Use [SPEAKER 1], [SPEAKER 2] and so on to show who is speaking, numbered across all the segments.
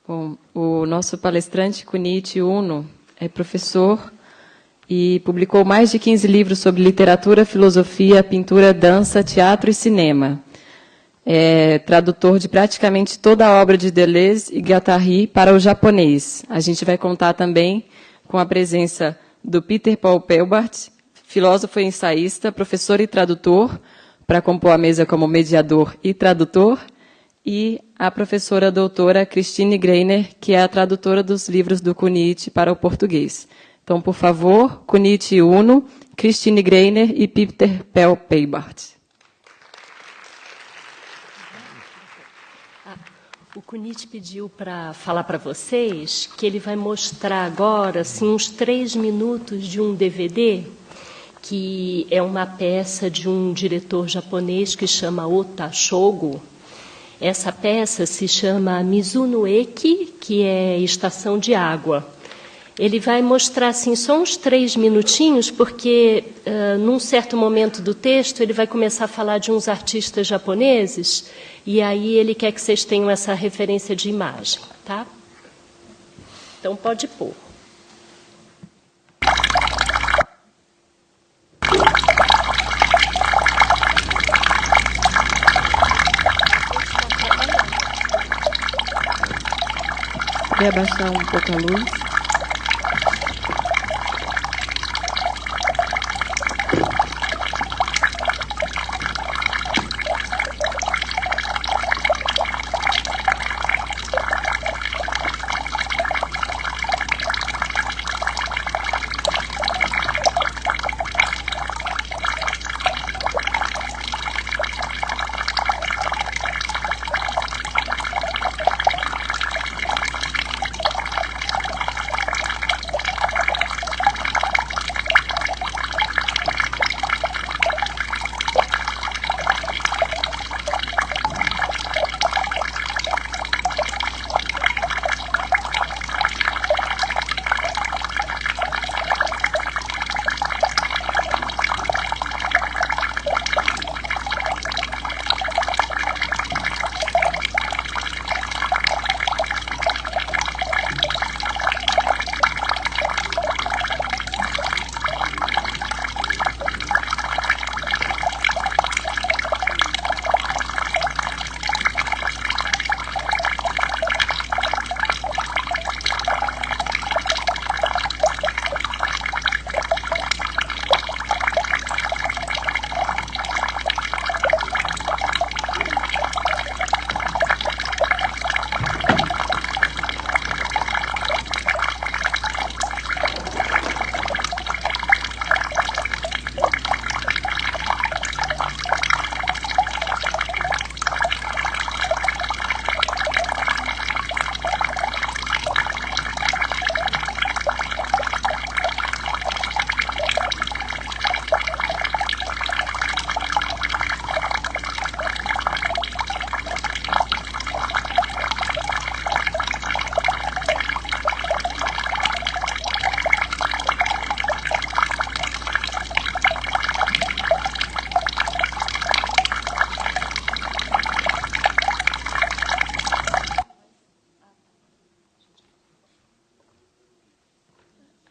[SPEAKER 1] Bom, o nosso palestrante, Kunichi Uno, é professor e publicou mais de 15 livros sobre literatura, filosofia, pintura, dança, teatro e cinema. É tradutor de praticamente toda a obra de Deleuze e Guattari para o japonês. A gente vai contar também com a presença do Peter Paul Pelbart, filósofo e ensaísta, professor e tradutor, para compor a mesa como mediador e tradutor, e a professora doutora Christine Greiner, que é a tradutora dos livros do Kunichi para o português. Então, por favor, Kunichi Uno, Christine Greiner e Peter Paul Pelbart.
[SPEAKER 2] O Kunichi pediu para falar para vocês que ele vai mostrar agora assim, uns 3 minutos de um DVD, que é uma peça de um diretor japonês que chama Ota Shogo. Essa peça se chama Mizuno Eki, que é estação de água. Ele vai mostrar assim, só uns 3 minutinhos, porque, num certo momento do texto, ele vai começar a falar de uns artistas japoneses, e aí ele quer que vocês tenham essa referência de imagem, tá? Então, pode pôr.
[SPEAKER 1] Quer abaixar um pouco a luz?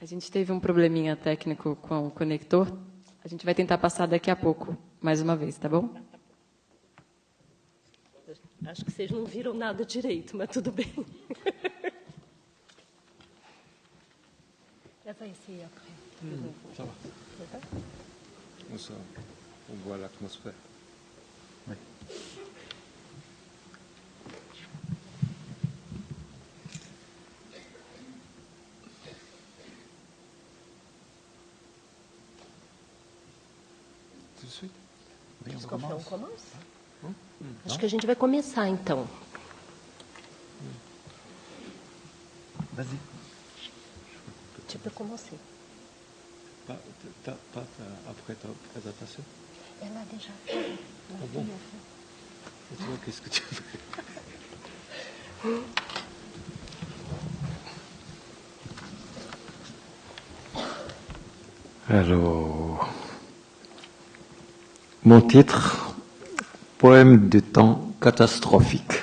[SPEAKER 1] A gente teve um probleminha técnico com o conector. A gente vai tentar passar daqui a pouco, mais uma vez, tá bom?
[SPEAKER 2] Acho que vocês não viram nada direito, mas tudo bem. Elle va essayer après.
[SPEAKER 3] Ça va. On voit l'atmosphère. Oui. Tout de suite? Oui, on commence.
[SPEAKER 2] Acho que a gente vai começar, então.
[SPEAKER 3] Vas-y.
[SPEAKER 2] Tu peux commencer.
[SPEAKER 3] Pas après ta présentation?
[SPEAKER 2] Elle a déjà fait.
[SPEAKER 3] Ah bon? Et toi, qu'est-ce que tu fais? Alors, mon titre, poème de temps catastrophique.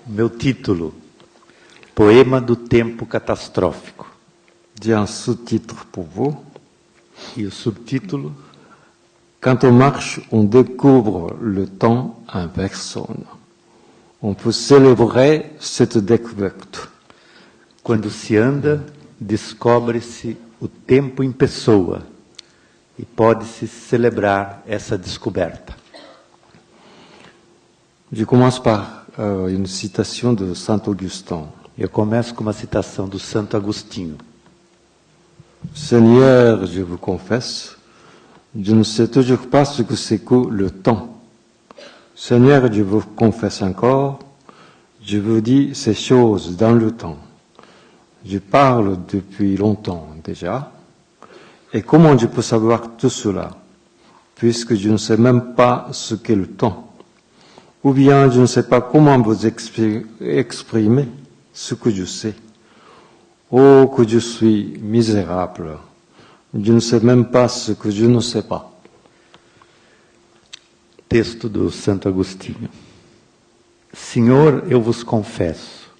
[SPEAKER 3] Meu título, Poema do Tempo Catastrófico.
[SPEAKER 4] J'ai un sous-titre pour vous.
[SPEAKER 3] E o subtítulo,
[SPEAKER 4] Quand on marche, on découvre le temps en personne. On peut célébrer cette découverte.
[SPEAKER 3] Quando se anda, descobre-se o tempo em pessoa e pode-se celebrar essa descoberta.
[SPEAKER 4] Je commence par une citation de Saint Augustin.
[SPEAKER 3] Eu começo com uma citação do Santo Agostinho.
[SPEAKER 4] Seigneur, je vous confesse, je ne sais toujours pas ce que c'est que le temps. Seigneur, je vous confesse encore, je vous dis ces choses dans le temps. Je parle depuis longtemps déjà. Et comment je peux savoir tout cela, puisque je ne sais même pas ce qu'est le temps? Ou bien je ne sais pas comment vous exprimer ce que je sais. Oh, que je suis misérable. Je ne sais même pas ce que je ne sais pas.
[SPEAKER 3] Texto do Santo Agostinho. Senhor, eu vos confesso,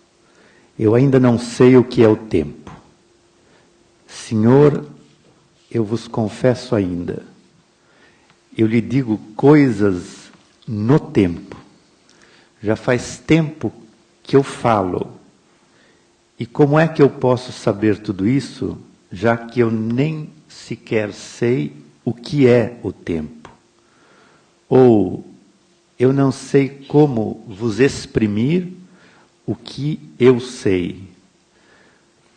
[SPEAKER 3] eu ainda não sei o que é o tempo. Senhor, eu vos confesso ainda, eu lhe digo coisas no tempo. Já faz tempo que eu falo. E como é que eu posso saber tudo isso, já que eu nem sequer sei o que é o tempo? Ou eu não sei como vos exprimir o que eu sei.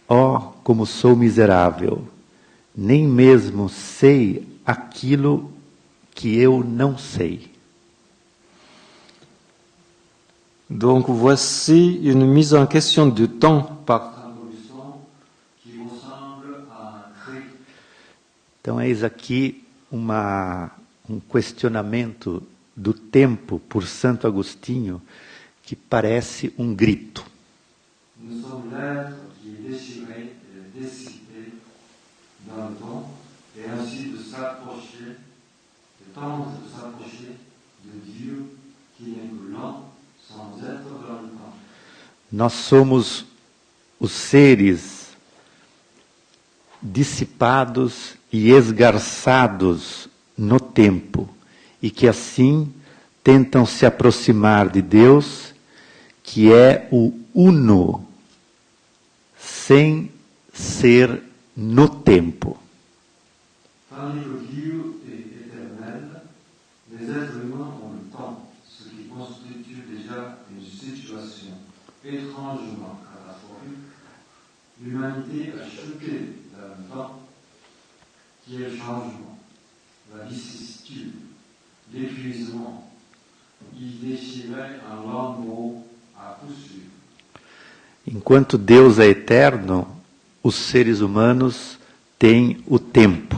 [SPEAKER 3] Oh, como sou miserável! Nem mesmo sei aquilo que eu não sei.
[SPEAKER 4] Donc voici une mise en question du temps par Saint Augustin qui ressemble à un cri.
[SPEAKER 3] Então, eis aqui um questionamento do tempo por Santo Agostinho que parece um grito.
[SPEAKER 4] Nous sommes l'être qui est déchiré et décidé dans le temps, et ainsi de s'approcher, de tendre de s'approcher de Dieu qui n'est que l'un sans être dans le temps.
[SPEAKER 3] Nós somos os seres dissipados e esgarçados no tempo, e que assim tentam se aproximar de Deus, que é o uno, sem ser no tempo.
[SPEAKER 4] Tandis que Dieu est éternel, les êtres humains ont le temps, ce qui constitue déjà une situation étrangement catastrophique. L'humanité a chuté dans le temps, qui est le changement, la vicissitude, l'épuisement. Il déchirait un lambeau à coup sûr.
[SPEAKER 3] Enquanto Deus é eterno, os seres humanos têm o tempo,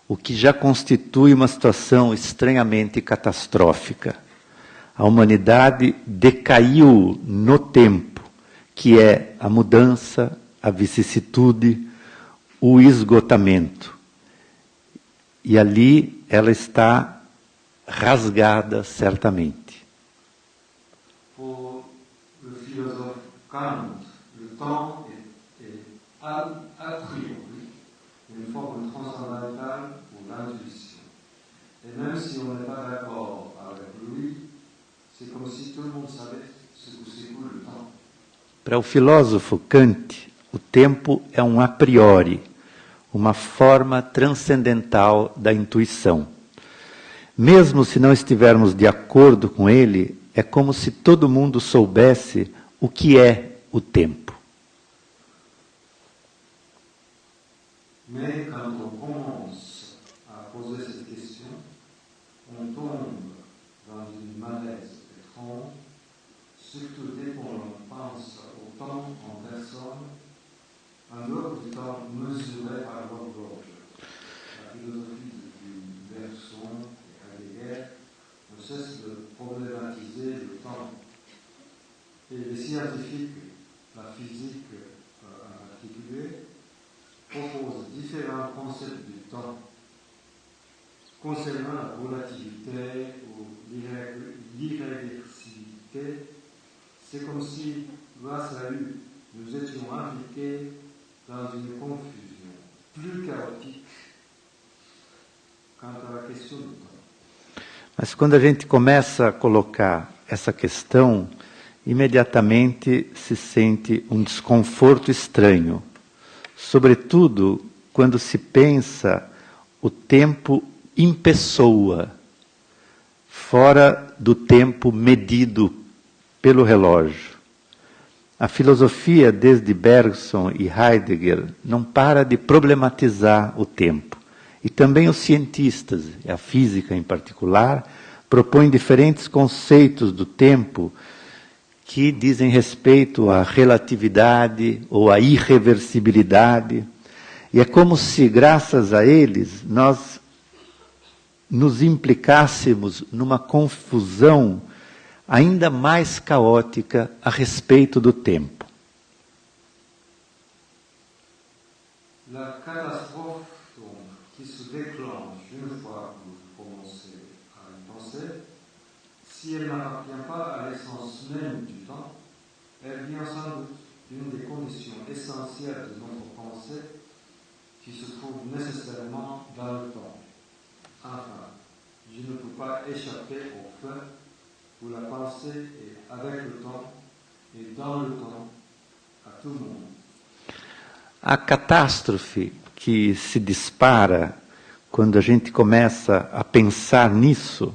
[SPEAKER 3] o que já constitui uma situação estranhamente catastrófica. A humanidade decaiu no tempo, que é a mudança, a vicissitude, o esgotamento. E ali ela está rasgada, certamente.
[SPEAKER 4] Pour le philosophe Kant, le temps est a priori une forme transcendantale pour l'intuition. Et même si on n'est pas d'accord avec lui, c'est comme si tout le monde savait ce que c'est que le temps.
[SPEAKER 3] Para o filósofo Kant, o tempo é um a priori, uma forma transcendental da intuição. Mesmo se não estivermos de acordo com ele, é como se todo mundo soubesse o que é o tempo.
[SPEAKER 4] Mais quand on commence à poser cette question, on tombe dans une malaise étrange, surtout dès qu'on pense au temps en personne, en dehors du temps mesuré par l'horloge. La philosophie depuis Bergson et Heidegger ne cesse de problématiser le temps. Et les scientifiques, la physique en particulier, proposent différents concepts du temps concernant la relativité ou l'irréversibilité, C'est comme si, grâce à eux, nous étions impliqués dans une confusion plus chaotique quant à la question do tempo.
[SPEAKER 3] Mas quando a gente começa a colocar essa questão, imediatamente se sente um desconforto estranho, sobretudo quando se pensa o tempo em pessoa, fora do tempo medido pelo relógio. A filosofia, desde Bergson e Heidegger, não para de problematizar o tempo. E também os cientistas, a física em particular, propõem diferentes conceitos do tempo que dizem respeito à relatividade ou à irreversibilidade. E é como se, graças a eles, nós nos implicássemos numa confusão ainda mais caótica a respeito do tempo.
[SPEAKER 4] La catastrophe donc, qui se déclenche une fois que vous commencez à y penser, si elle n'appartient pas à l'essence même du temps, elle vient sans doute d'une des conditions essentielles de notre pensée qui se trouve nécessairement dans le temps. Enfin, je ne peux pas échapper au fait où la pensée est avec le temps et dans le temps à tout moment.
[SPEAKER 3] A catástrofe que se dispara quando a gente começa a pensar nisso,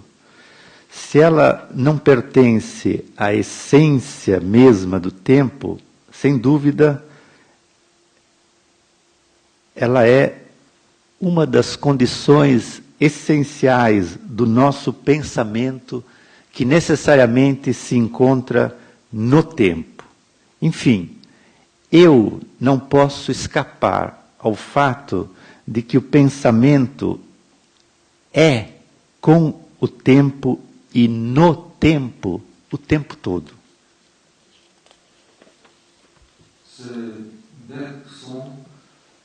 [SPEAKER 3] se ela não pertence à essência mesma do tempo, sem dúvida, ela é uma das condições essenciais do nosso pensamento que necessariamente se encontra no tempo. Enfim, eu não posso escapar ao fato de que o pensamento é com o tempo e no tempo o tempo todo.
[SPEAKER 4] C'est Bergson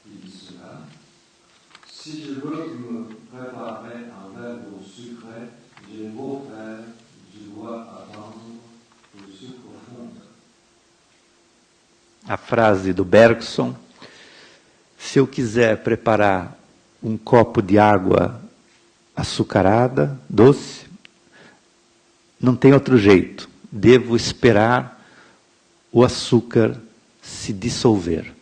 [SPEAKER 4] qui dit cela. Si je veux me préparer un verre d'eau sucrée, j'ai beau faire, je dois attendre que le sucre fonde.
[SPEAKER 3] A frase do Bergson: se eu quiser preparar um copo de água açucarada, doce, não tem outro jeito, devo esperar o açúcar se dissolver.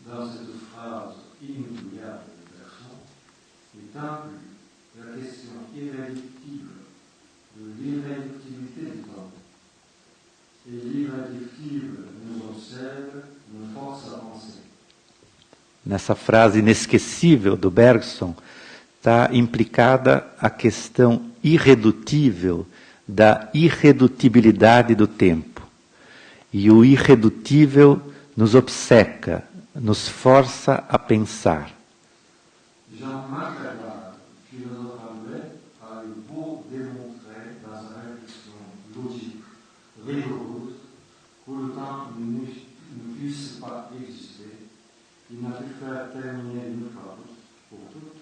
[SPEAKER 4] Dans cette phrase inoubliable de Bergson est inclus la question irréductible de l'irréductibilité du temps. Et l'irréductible nous observe, nous force à penser.
[SPEAKER 3] Nessa frase inesquecível do Bergson está implicada a questão irredutível da irredutibilidade do tempo. E o irredutível nos obceca, nos força a pensar.
[SPEAKER 4] Jean-Marc Lagarde, philosophe anglais, a eu beau démontrer dans sa réflexion logique, rigoureuse, que le temps ne puisse pas exister, il n'a pu faire terminer une fois pour toutes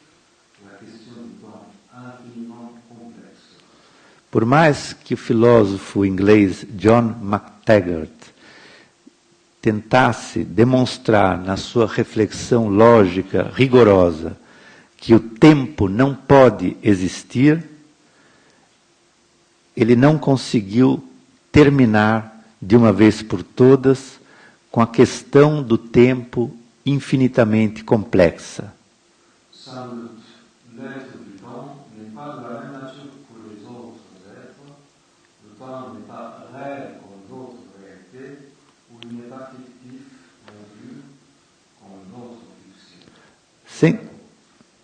[SPEAKER 4] la question du temps infiniment complexe.
[SPEAKER 3] Por mais que o filósofo inglês John MacTaggart tentasse demonstrar na sua reflexão lógica rigorosa que o tempo não pode existir, ele não conseguiu terminar de uma vez por todas com a questão do tempo infinitamente complexa.
[SPEAKER 4] Sans doute, l'être du temps n'est pas de la même nature que les autres êtres. Le temps n'est pas réel comme d'autres réalités, ou il n'est pas fictif non plus comme d'autres fictions.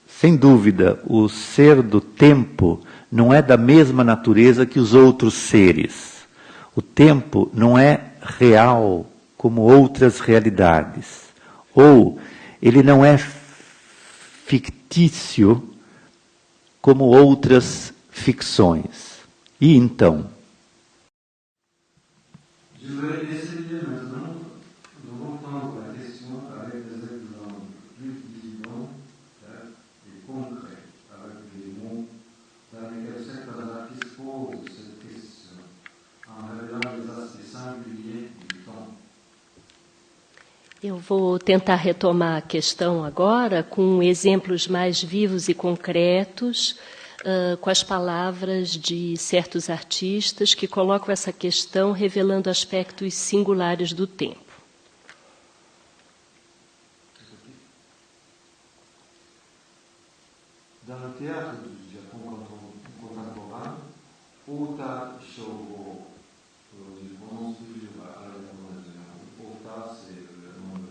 [SPEAKER 3] Sem dúvida, o ser do tempo não é da mesma natureza que os outros seres. O tempo não é real como outras realidades. Ou ele não é fictício como outras ficções. E então?
[SPEAKER 4] Je vais essayer maintenant de reprendre la question avec des exemples plus vivants et concrets, avec des mots dans lesquels certains artistes posent cette question, en révélant les aspects
[SPEAKER 2] Eu vou tentar retomar a questão agora com exemplos mais vivos e concretos, com as palavras de certos artistas que colocam essa questão revelando aspectos singulares do tempo.
[SPEAKER 4] Dans le théâtre du Japon contemporain, Ota Shogo, je prononce toujours à la Ota, c'est le nom de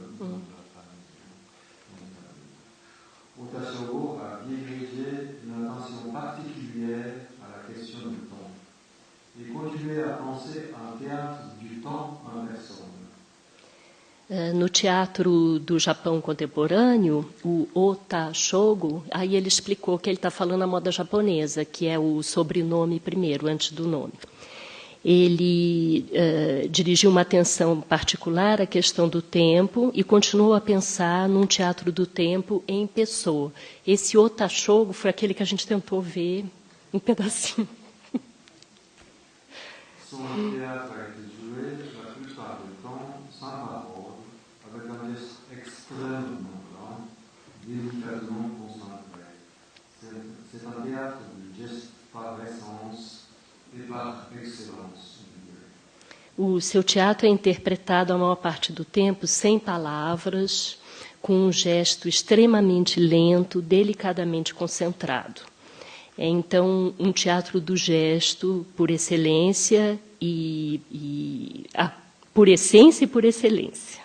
[SPEAKER 4] la famille. Ota Shogo a dirigé une attention particulière à la question du temps et continué à penser un théâtre du temps en personne.
[SPEAKER 2] No teatro do Japão contemporâneo, o Ota Shogo, aí ele explicou que ele está falando a moda japonesa, que é o sobrenome primeiro, antes do nome. Ele dirigiu uma atenção particular à questão do tempo e continuou a pensar num teatro do tempo em pessoa. Esse Ota Shogo foi aquele que a gente tentou ver em pedacinho.
[SPEAKER 4] Son théâtre a été joué la plupart du temps sans parole, avec un geste extrêmement lent, délicatement concentré. C'est un théâtre du geste par essence et par excellence.
[SPEAKER 2] O seu teatro é interpretado a maior parte do tempo sem palavras, com um gesto extremamente lento, delicadamente concentrado. É, então, um teatro do gesto por excelência por essência e por excelência.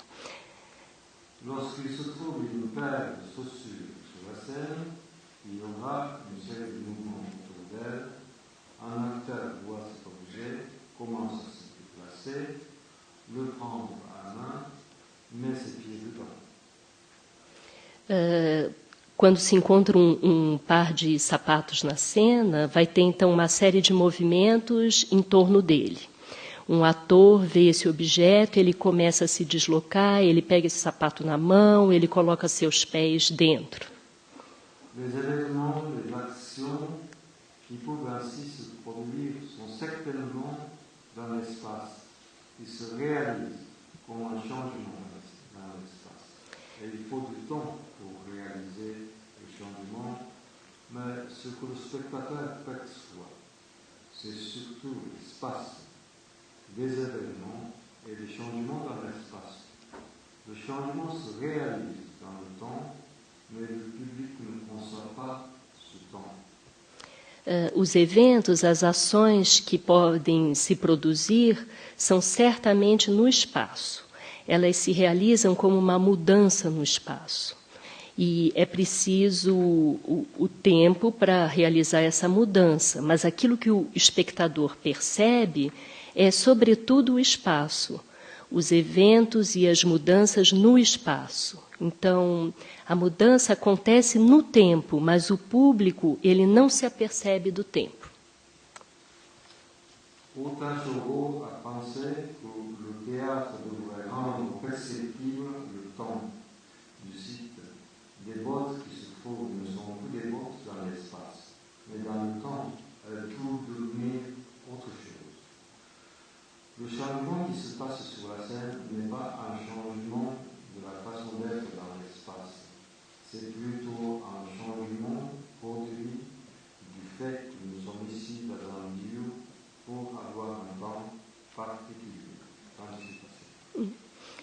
[SPEAKER 4] Lorsqu'il se trouve une paire de chaussures sur la scène, il y aura une série de mouvements autour d'elle. Un acteur voit cet objet, commence à se déplacer, le prendre à la main, met ses pieds dedans.
[SPEAKER 2] Quando se encontra um par de sapatos na cena, vai ter, então, uma série de movimentos em torno dele. Um ator vê esse objeto, ele começa a se deslocar, ele pega esse sapato na mão, ele coloca seus pés dentro.
[SPEAKER 4] Les événements, les actions qui peuvent ainsi se produire sont certainement dans l'espace. Ils se réalisent comme un changement dans l'espace. Et il faut du temps pour réaliser le changement, mais ce que le spectateur perçoit, c'est surtout l'espace, des événements et des changements dans l'espace. Le changement se réalise dans le temps, mais le public ne conçoit pas ce temps.
[SPEAKER 2] Os eventos, as ações que podem se produzir são certamente no espaço. Elas se realizam como uma mudança no espaço. E é preciso o tempo para realizar essa mudança, mas aquilo que o espectador percebe é, sobretudo, o espaço, os eventos e as mudanças no espaço. Então, a mudança acontece no tempo, mas o público ele não se apercebe do tempo.
[SPEAKER 4] Ota Shogo a pensé que le théâtre devrait rendre perceptible le temps. Je cite, des bottes qui se trouvent ne sont plus des bottes dans l'espace, mais dans le temps, elles peuvent devenir autre chose. Le changement qui se passe sur la scène n'est pas un changement de la façon d'être dans l'espace, c'est plutôt un changement produit du fait que nous sommes ici dans un lieu pour avoir un temps particulier.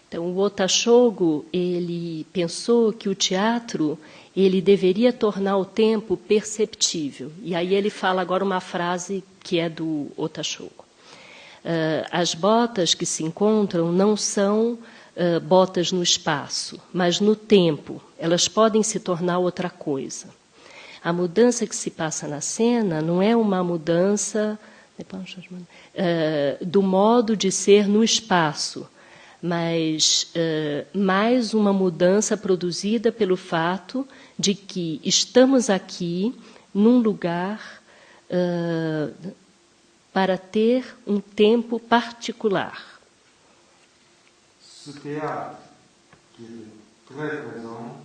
[SPEAKER 2] Então, o Ota Shogo, ele pensou que o teatro ele deveria tornar o tempo perceptível. E aí ele fala agora uma frase que é do Ota Shogo. As botas que se encontram não são botas no espaço, mas no tempo. Elas podem se tornar outra coisa. A mudança que se passa na cena não é uma mudança do modo de ser no espaço, mas mais uma mudança produzida pelo fato de que estamos aqui num lugar para ter um tempo particular.
[SPEAKER 4] Ce théâtre, qui est très présent,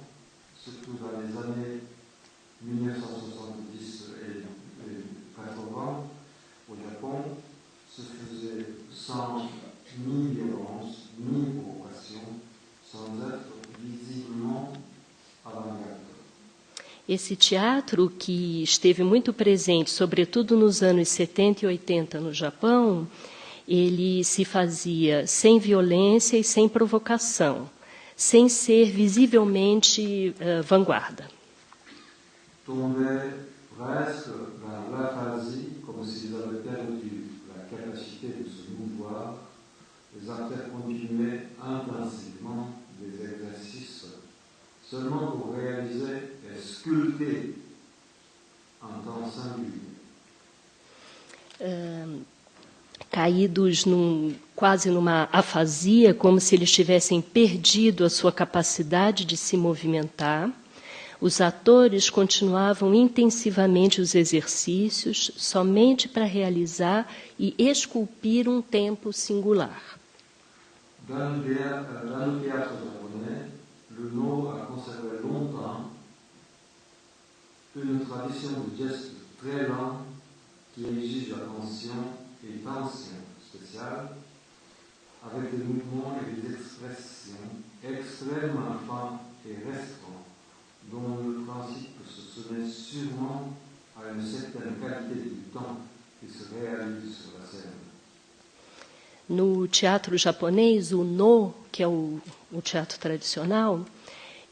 [SPEAKER 4] surtout dans les années 1970 et 80, au Japon, se faisait sans ni violence, ni provocation, sans être
[SPEAKER 2] Esse teatro, que esteve muito presente, sobretudo nos anos 70 e 80 no Japão, ele se fazia sem violência e sem provocação, sem ser visivelmente vanguarda.
[SPEAKER 4] Tombait presque dans l'aphasie, comme s'ils avaient perdu la capacité de se mouvoir. Les acteurs continuaient intensivement des exercices seulement pour réaliser et sculpter un temps singulier.
[SPEAKER 2] Caídos quase numa afasia, como se eles tivessem perdido a sua capacidade de se movimentar, os atores continuavam intensivamente os exercícios somente para realizar e esculpir um tempo singular.
[SPEAKER 4] Dans le théâtre japonais, le No a conservé longtemps une tradition de gestes très lents qui exigent attention et tension spéciale, avec des mouvements et des expressions extrêmement fins et restreints, dont le principe se soumet sûrement à une certaine qualité du temps qui se réalise sur la scène.
[SPEAKER 2] No teatro japonês, o No, que é o teatro tradicional,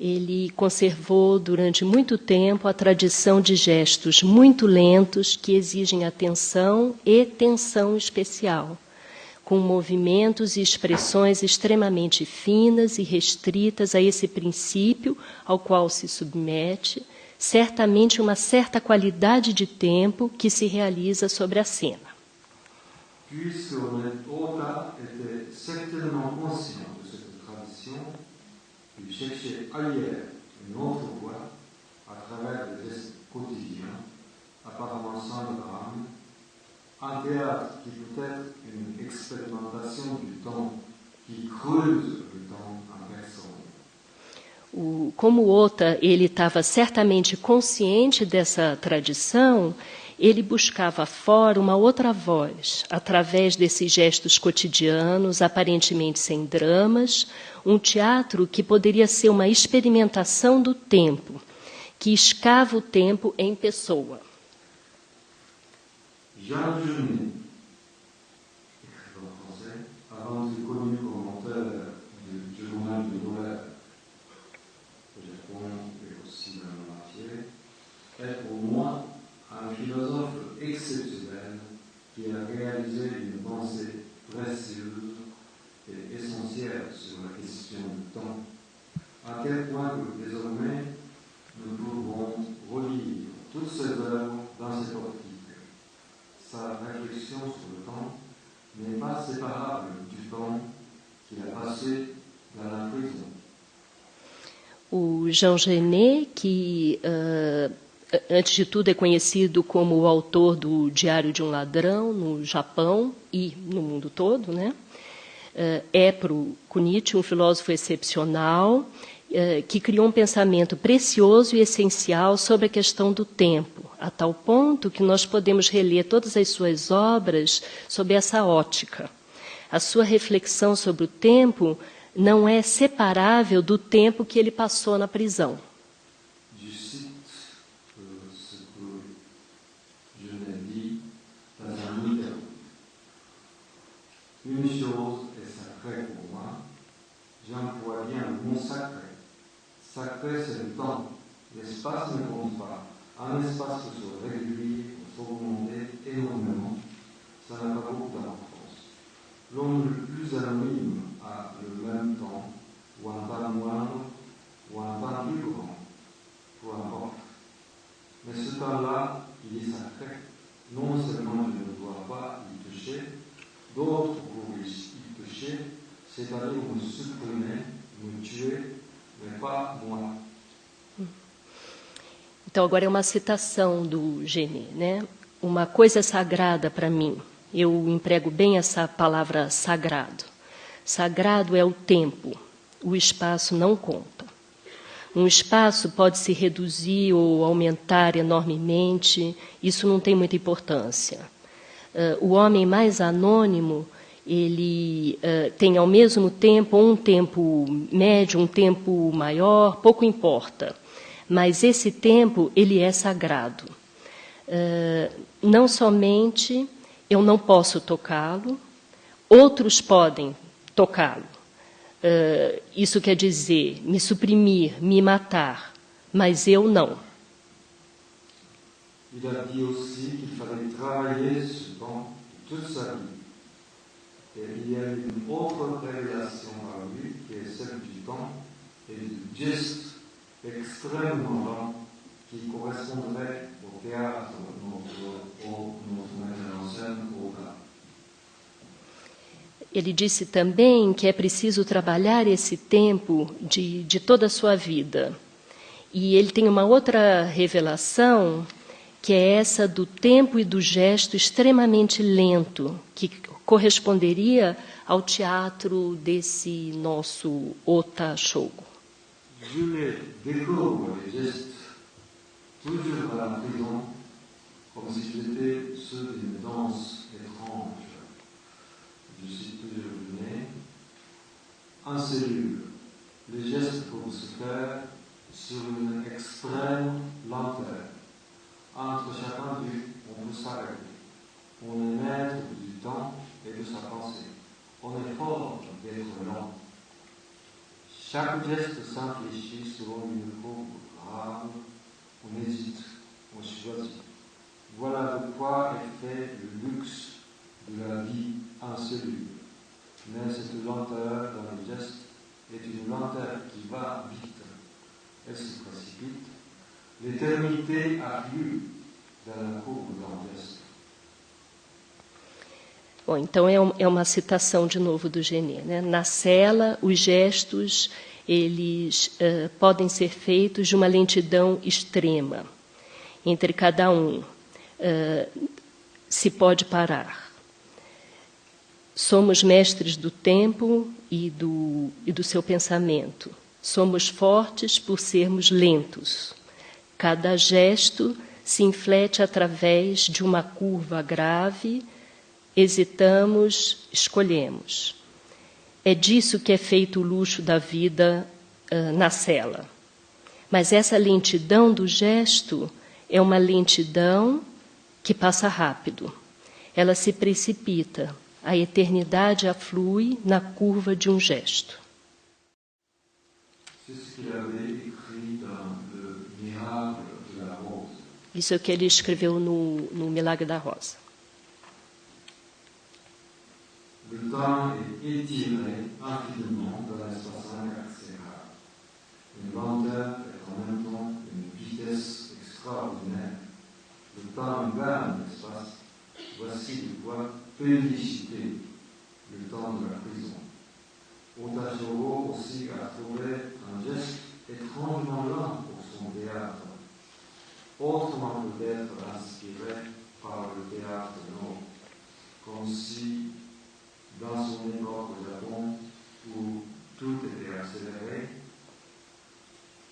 [SPEAKER 2] ele conservou durante muito tempo a tradição de gestos muito lentos que exigem atenção e tensão especial, com movimentos e expressões extremamente finas e restritas a esse princípio ao qual se submete, certamente uma certa qualidade de tempo que se realiza sobre a cena.
[SPEAKER 4] Puisque Oda était certainement conscient de cette tradition, il cherchait ailleurs une autre voie à travers des gestes quotidiens, apparemment sans drame, un théâtre qui peut être une expérimentation du temps, qui creuse le temps en personne.
[SPEAKER 2] Como Ota ele estava certamente consciente dessa tradição, ele buscava fora uma outra voz, através desses gestos cotidianos, aparentemente sem dramas, um teatro que poderia ser uma experimentação do tempo, que escava o tempo em pessoa.
[SPEAKER 4] Jean Genet, écrivain français, avant de connu comme auteur du journal de Noël au Japon et aussi dans le monde entier, est pour moi un philosophe exceptionnel qui a réalisé une pensée précieuse et essentielle sur la question du temps, à tel point que désormais nous pouvons relire toutes ses œuvres dans cette optique. Sa réflexion sur le temps n'est pas séparable du temps qu'il a passé dans la prison.
[SPEAKER 2] O Jean Genet, que antes de tudo é conhecido como o autor do Diário de um Ladrão no Japão e no mundo todo, né? É para o Kunichi um filósofo excepcional que criou um pensamento precioso e essencial sobre a questão do tempo, a tal ponto que nós podemos reler todas as suas obras sob essa ótica. A sua reflexão sobre o tempo não é separável do tempo que ele passou na prisão.
[SPEAKER 4] Je cite ce que Genet dit dans un interview. Une chose est sacrée pour moi, j'emploie bien le mot sacré. Sacré, c'est le temps. L'espace ne compte pas. Un espace peut se réduire, peut s'augmenter énormément. Ça n'a pas beaucoup d'importance. L'homme le plus anonyme a le même temps, ou un temps moindre, ou un temps plus grand, peu importe. Mais ce temps-là, il est sacré. Non seulement je ne dois pas y toucher, d'autres pour y toucher, c'est-à-dire me supprimer, me tuer, mais pas moi.
[SPEAKER 2] Então, agora é uma citação do Genet, né? Uma coisa sagrada para mim. Eu emprego bem essa palavra sagrado. Sagrado é o tempo, o espaço não conta. Um espaço pode se reduzir ou aumentar enormemente, isso não tem muita importância. O homem mais anônimo, ele tem ao mesmo tempo um tempo médio, um tempo maior, pouco importa. mas esse tempo ele é sagrado. Não somente eu não posso tocá-lo, outros podem tocá-lo. Isso quer dizer me suprimir, me matar, mas eu não.
[SPEAKER 4] Il a dit aussi qu'il fallait travailler ce temps toute sa vie. Et il y a une autre révélation à lui, qui est celle du temps et du geste extrêmement lent qui correspondrait au théâtre, notre metteur en scène, au gars.
[SPEAKER 2] Ele disse também que é preciso trabalhar esse tempo de toda a sua vida. E ele tem uma outra revelação, que é essa do tempo e do gesto extremamente lento, que corresponderia ao teatro desse nosso Ota Shogo.
[SPEAKER 4] Je les découvre, les gestes, toujours à la prison, comme si j'étais ceux d'une danse étrange. Je suis toujours né, en cellule. Les gestes peuvent se faire sur une extrême lenteur. Entre chacun d'eux, on peut s'arrêter. On est maître du temps et de sa pensée. On est fort d'être lent. Chaque geste s'infléchit selon une courbe grave. On hésite, on choisit. Voilà de quoi est fait le luxe de la vie en cellule. Mais cette lenteur dans les gestes est une lenteur qui va vite. Elle se précipite. L'éternité afflue dans la courbe d'un geste.
[SPEAKER 2] Bom, então é uma citação de novo do Genet, né? Na cela, os gestos eles podem ser feitos de uma lentidão extrema. Entre cada um se pode parar. Somos mestres do tempo e do seu pensamento. Somos fortes por sermos lentos. Cada gesto se inflete através de uma curva grave. Hesitamos, escolhemos. É disso que é feito o luxo da vida na cela. Mas essa lentidão do gesto é uma lentidão que passa rápido. Ela se precipita. A eternidade aflui na curva de um gesto. Isso é o que ele escreveu no Milagre da Rosa.
[SPEAKER 4] Le temps est étiré infiniment dans l'espace carcéral. Une lenteur est en même temps une vitesse extraordinaire. Le temps gagne l'espace. Voici de quoi féliciter le temps de la prison. Ota Shogo aussi a trouvé un geste étrangement lent pour son théâtre, autrement peut-être inspiré par le théâtre nord, comme si dans son époque au Japon, où tout était accéléré,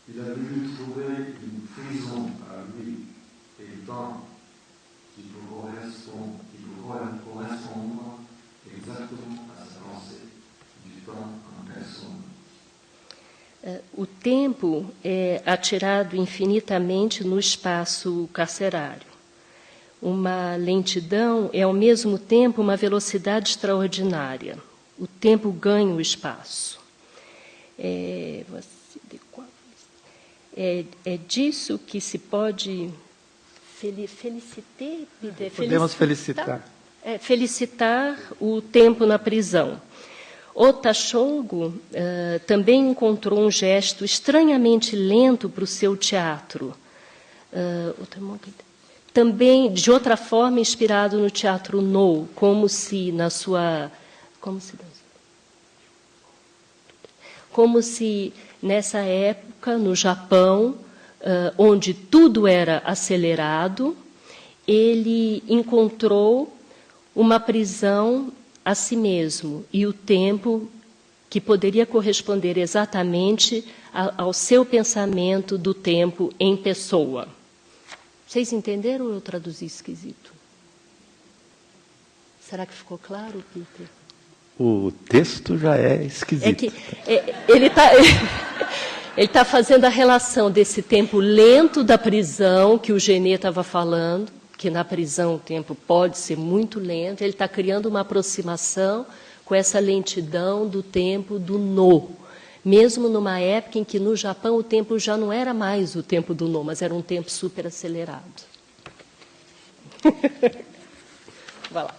[SPEAKER 4] il a voulu trouver une prison à lui et le temps qui peut correspondre exactement à sa pensée du temps en personne.
[SPEAKER 2] O tempo é atirado infinitamente no espaço carcerário. Uma lentidão é, ao mesmo tempo, uma velocidade extraordinária. O tempo ganha o espaço. É disso que se pode
[SPEAKER 3] Podemos felicitar.
[SPEAKER 2] Felicitar o tempo na prisão. Ota Shogo também encontrou um gesto estranhamente lento para o seu teatro. Também, de outra forma, inspirado no teatro No, como se nessa época, no Japão, onde tudo era acelerado, ele encontrou uma prisão a si mesmo e o tempo que poderia corresponder exatamente ao seu pensamento do tempo em pessoa. Vocês entenderam ou eu traduzi esquisito? Será que ficou claro, Peter?
[SPEAKER 3] O texto já é esquisito.
[SPEAKER 2] Ele está Ele está fazendo a relação desse tempo lento da prisão, que o Genet estava falando, que na prisão o tempo pode ser muito lento. Ele está criando uma aproximação com essa lentidão do tempo do No. Mesmo numa época em que no Japão o tempo já não era mais o tempo do No, mas era um tempo super acelerado. Vai lá.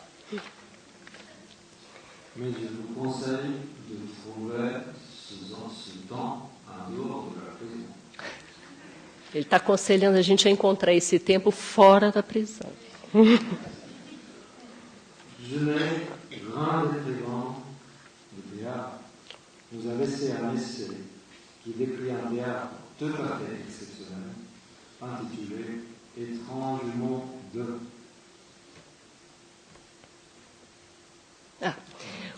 [SPEAKER 4] Mais je vous conseille de trouver ce temps en dehors de la prison.
[SPEAKER 2] Ele está aconselhando a gente a encontrar esse tempo fora da prisão.
[SPEAKER 4] Genet, grand écrivain de théâtre, nous a laissé un essai qui décrit un théâtre tout à fait exceptionnel, intitulé Étrangement de.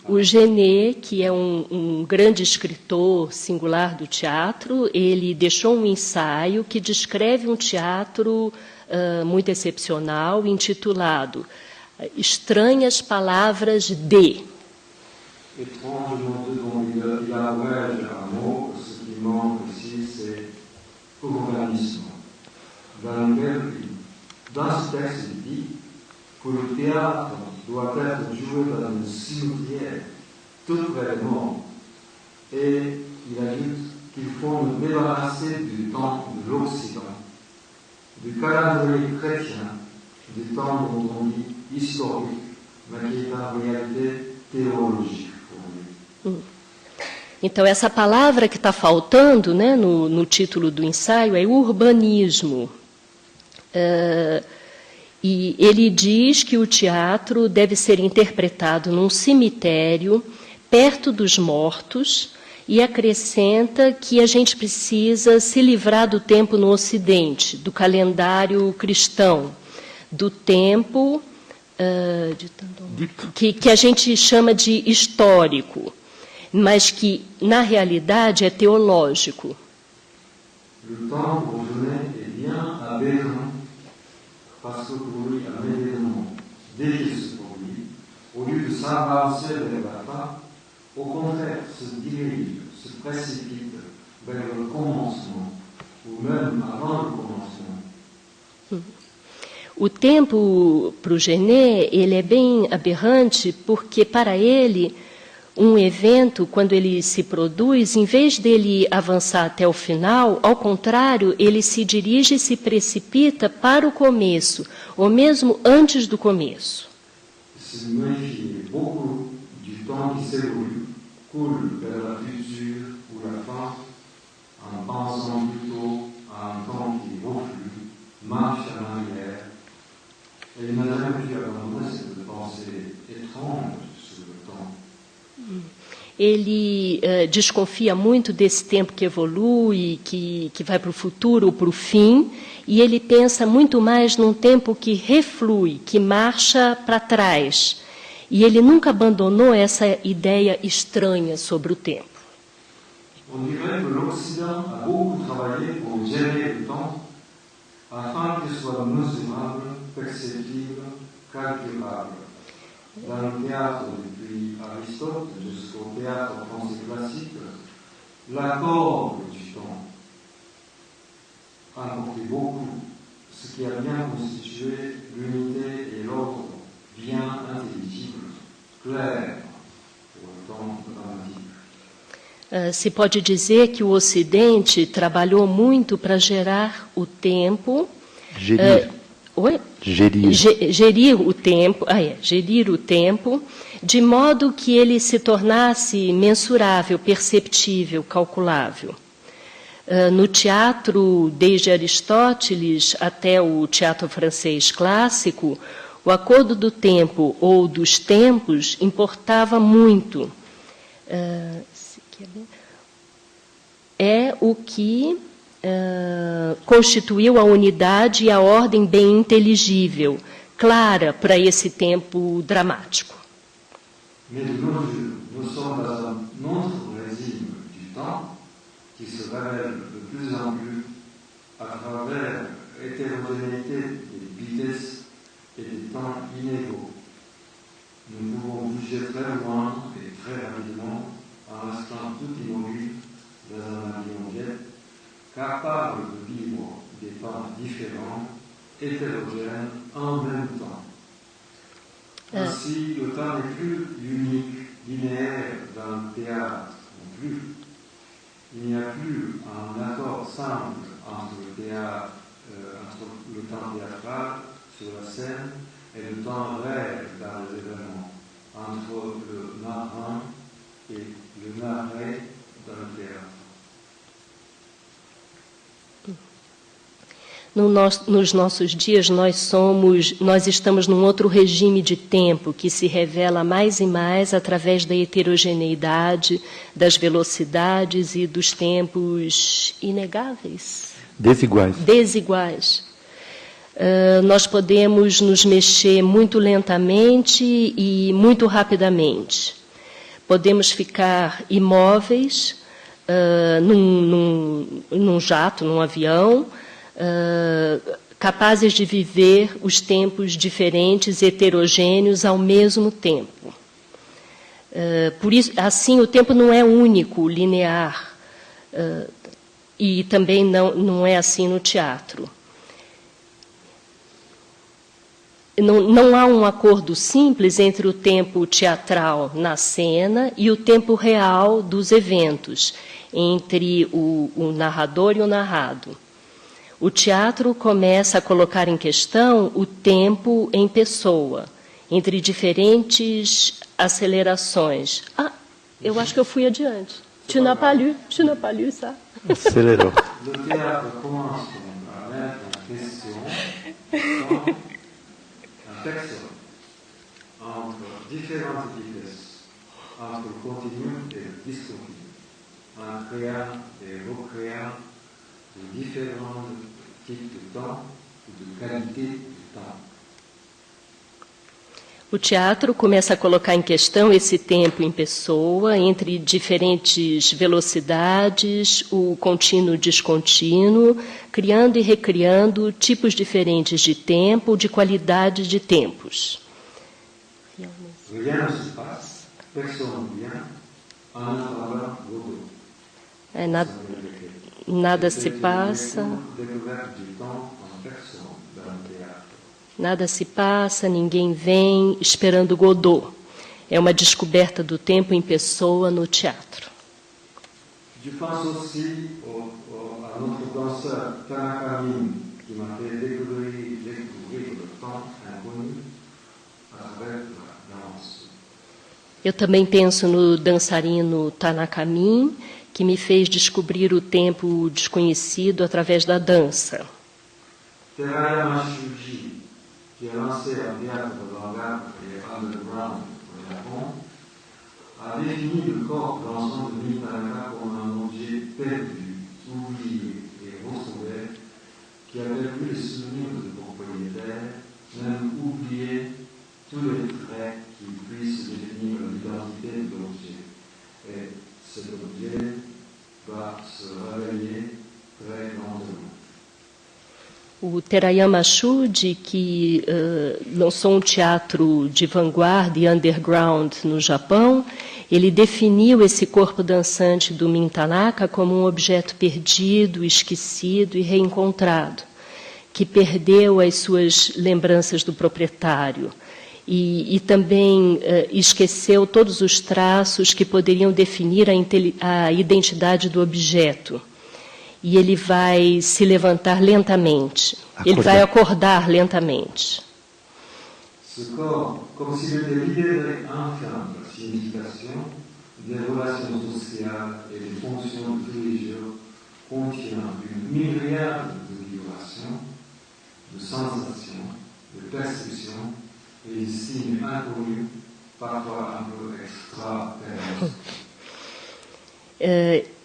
[SPEAKER 2] O Genet, que é um grande escritor singular do teatro, ele deixou um ensaio que descreve um teatro muito excepcional, intitulado Estranhas Palavras de.
[SPEAKER 4] Étrangement de, dont il abrège un mot, ce qui manque ici, c'est organisme. Dans ce texte, il dit que le théâtre doit être joué dans une cimetière tout près du monde. Et il ajoute qu'il faut nous débarrasser du temps de l'Occident, du calendrier chrétien, du temps dont on dit historique, mais qui est en réalité théologique pour lui.
[SPEAKER 2] Então, essa palavra que está faltando, né, no título do ensaio é urbanismo. E ele diz que o teatro deve ser interpretado num cemitério, perto dos mortos, e acrescenta que a gente precisa se livrar do tempo no Ocidente, do calendário cristão, do tempo que a gente chama de histórico, mas que, na realidade, é teológico.
[SPEAKER 4] Le temps pour Genet est bien aberrant, parce que pour lui, un événement déjà se produit, au lieu de s'avancer vers la fin, au contraire, se dirige, se précipite vers le commencement, ou même avant le commencement.
[SPEAKER 2] O tempo, para o Genet, ele é bem aberrante, porque, para ele, um evento, quando ele se produz, em vez dele avançar até o final, ao contrário, ele se dirige e se precipita para o começo, ou mesmo antes do começo.
[SPEAKER 4] Se méfie beaucoup du temps qui s'évolue, coule vers la future ou la fin, en pensant plutôt à un temps qui reflue, marche en arrière. Et il n'a jamais pu abandonner cette pensée étrange sur le temps.
[SPEAKER 2] Ele desconfia muito desse tempo que evolui, que vai para o futuro ou para o fim, e ele pensa muito mais num tempo que reflui, que marcha para trás. E ele nunca abandonou essa ideia estranha sobre o tempo.
[SPEAKER 4] On dirait que l'Occident a beaucoup travaillé pour gérer le temps afin qu'il soit mesurable, perceptible, calculable. Dans le théâtre, depuis Aristote jusqu'au théâtre français classique, l'accord du temps a apporté beaucoup, ce qui a bien constitué l'unité et l'ordre bien intelligible, clair pour le temps dramatique.
[SPEAKER 2] Se pode dizer que o Ocidente trabalhou muito para gerar o tempo. Gerir o tempo, gerir o tempo, de modo que ele se tornasse mensurável, perceptível, calculável. No teatro, desde Aristóteles até o teatro francês clássico, o acordo do tempo ou dos tempos importava muito. É o que constituiu a unidade e a ordem bem inteligível, clara para esse tempo dramático.
[SPEAKER 4] Mais de nos jours, nous sommes dans un autre régime du temps qui se révèle de plus en plus à travers l'hétérogénéité des vitesses et des temps inégaux. Nous pouvons bouger très loin et très rapidement en restant tout immobile dans un avion jet capable de vivre des temps différents, hétérogènes en même temps. Ainsi, le temps n'est plus unique, linéaire dans le théâtre non plus. Il n'y a plus un accord simple entre le théâtre, entre le temps théâtral sur la scène et le temps réel dans les événements, entre le narrant e le narré dans le théâtre.
[SPEAKER 2] Nos nossos dias, nós estamos num outro regime de tempo que se revela mais e mais através da heterogeneidade, das velocidades e dos tempos inegáveis. Desiguais. Nós podemos nos mexer muito lentamente e muito rapidamente. Podemos ficar imóveis num jato, num avião, capazes de viver os tempos diferentes, heterogêneos ao mesmo tempo. Por isso, assim, o tempo não é único, linear, e também não é assim no teatro. Não há um acordo simples entre o tempo teatral na cena e o tempo real dos eventos, entre o narrador e o narrado. O teatro começa a colocar em questão o tempo em pessoa, entre diferentes acelerações. Eu acho que eu fui adiante. Tu n'as pas lu ça?
[SPEAKER 3] Acelerou.
[SPEAKER 4] Le théâtre commence à mettre en question un texte entre différentes vitesses, entre le continu et le discontinu, en créant et recréant de différents types de temps ou de qualité de temps.
[SPEAKER 2] O teatro começa a colocar em questão esse tempo em pessoa, entre diferentes velocidades, o contínuo e descontínuo, criando e recriando tipos diferentes de tempo, de qualidade de tempos.
[SPEAKER 4] Rien ne se passe, personne ne vient, en attendant Godot.
[SPEAKER 2] Nada se passa. Nada se passa, ninguém vem, esperando Godot. É uma descoberta do tempo em pessoa no teatro.
[SPEAKER 4] Je pense aussi à notre danseur Tanaka Min, qui m'a fait découvrir le temps inconnu à travers la danse.
[SPEAKER 2] Eu também penso no dançarino Tanaka Min, que me fez descobrir o tempo desconhecido através da dança.
[SPEAKER 4] Terayama Shuji, qui a lancé un théâtre d'avant-garde et underground au Japon, a défini le corps dansant de Min Tanaka comme un objet perdu, oublié et retrouvé, qui a perdu les souvenirs de propriétaire, même oublié tous les traits qui puissent définir l'identité de l'objet. Et cet objet va se réveiller très lentement.
[SPEAKER 2] O Terayama Shuji, que lançou um teatro de vanguarda e underground no Japão, ele definiu esse corpo dançante do Min Tanaka como um objeto perdido, esquecido e reencontrado, que perdeu as suas lembranças do proprietário e também esqueceu todos os traços que poderiam definir a identidade do objeto. E ele vai se levantar lentamente. Ele vai acordar lentamente.
[SPEAKER 4] Ce corps, comme s'il était libéré enfin de la signification des relations sociales et des fonctions de tous les jours, contient une myriade de vibrations, de sensations, de perceptions et de signes inconnus, parfois un peu extraterrestres.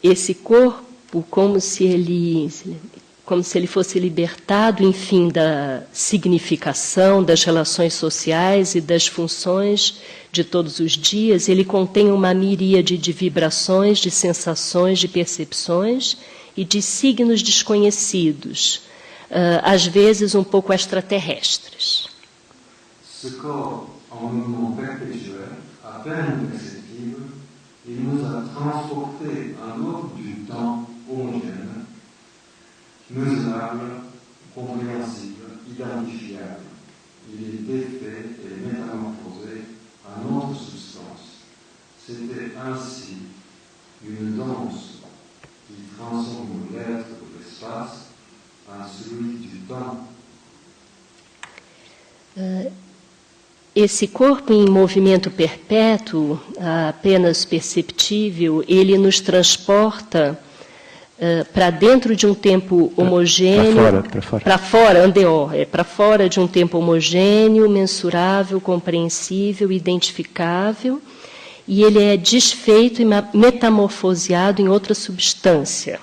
[SPEAKER 2] Esse corpo, como se ele fosse libertado, enfim, da significação, das relações sociais e das funções de todos os dias, ele contém uma miríade de vibrações, de sensações, de percepções e de signos desconhecidos, às vezes um pouco extraterrestres.
[SPEAKER 4] Ce corps, en mouvement perpétuel, à peine perceptible, il nous a transportés en dehors du temps homogène mesurable, compréhensible, identifiable. Il était fait et métamorphosé en autre substance. C'était ainsi une danse qui transforme l'être de l'espace en celui du temps.
[SPEAKER 2] Esse corpo em movimento perpétuo, apenas perceptível, ele nos transporta para dentro de um tempo homogêneo, para fora, andeor, para fora de um tempo homogêneo, mensurável, compreensível, identificável, e ele é desfeito e metamorfoseado em outra substância.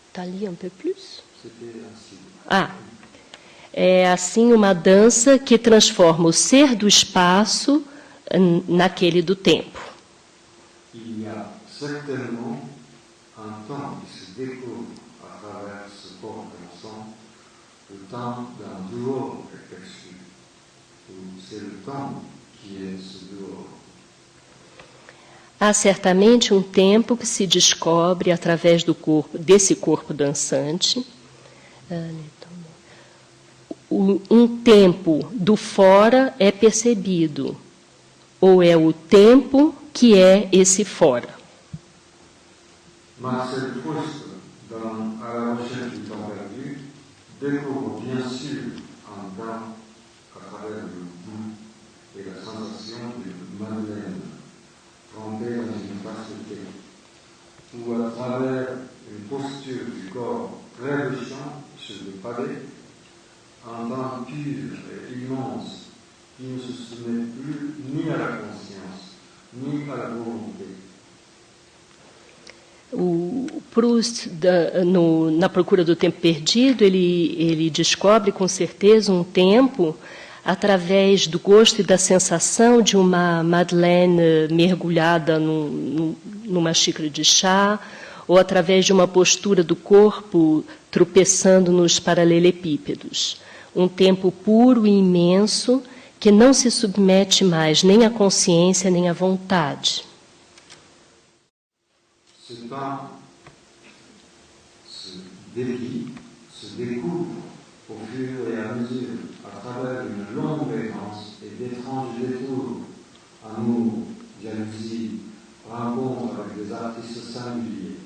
[SPEAKER 2] Está ali um pouco plus? É assim uma dança que transforma o ser do espaço naquele do tempo.
[SPEAKER 4] Il y a certainement un temps qui se découvre à travers ce corps dansant, le temps d'un dehors perçu, ou c'est le temps qui est ce dehors.
[SPEAKER 2] Há certamente um tempo que se descobre através do corpo, desse corpo dançante. Um tempo do fora é percebido, ou é o tempo que é esse fora.
[SPEAKER 4] Marcel Proust, dans À la recherche du temps perdu, découvre bien sûr un temps à travers le goût et la sensation d'une madeleine trempée dans une tasse de thé, ou à travers une posture du corps trébuchant sur le pavé, un temps pur et immense qui ne se soumet plus ni à la conscience, ni à la volonté.
[SPEAKER 2] O Proust, na procura do tempo perdido, ele descobre com certeza um tempo através do gosto e da sensação de uma madeleine mergulhada numa xícara de chá, ou através de uma postura do corpo tropeçando nos paralelepípedos. Um tempo puro e imenso que não se submete mais nem à consciência nem à vontade.
[SPEAKER 4] Ce temps se déplie, se découvre au fur et à mesure, à travers une longue errance et d'étranges détours, amour, jalousie, rencontre avec des artistes singuliers,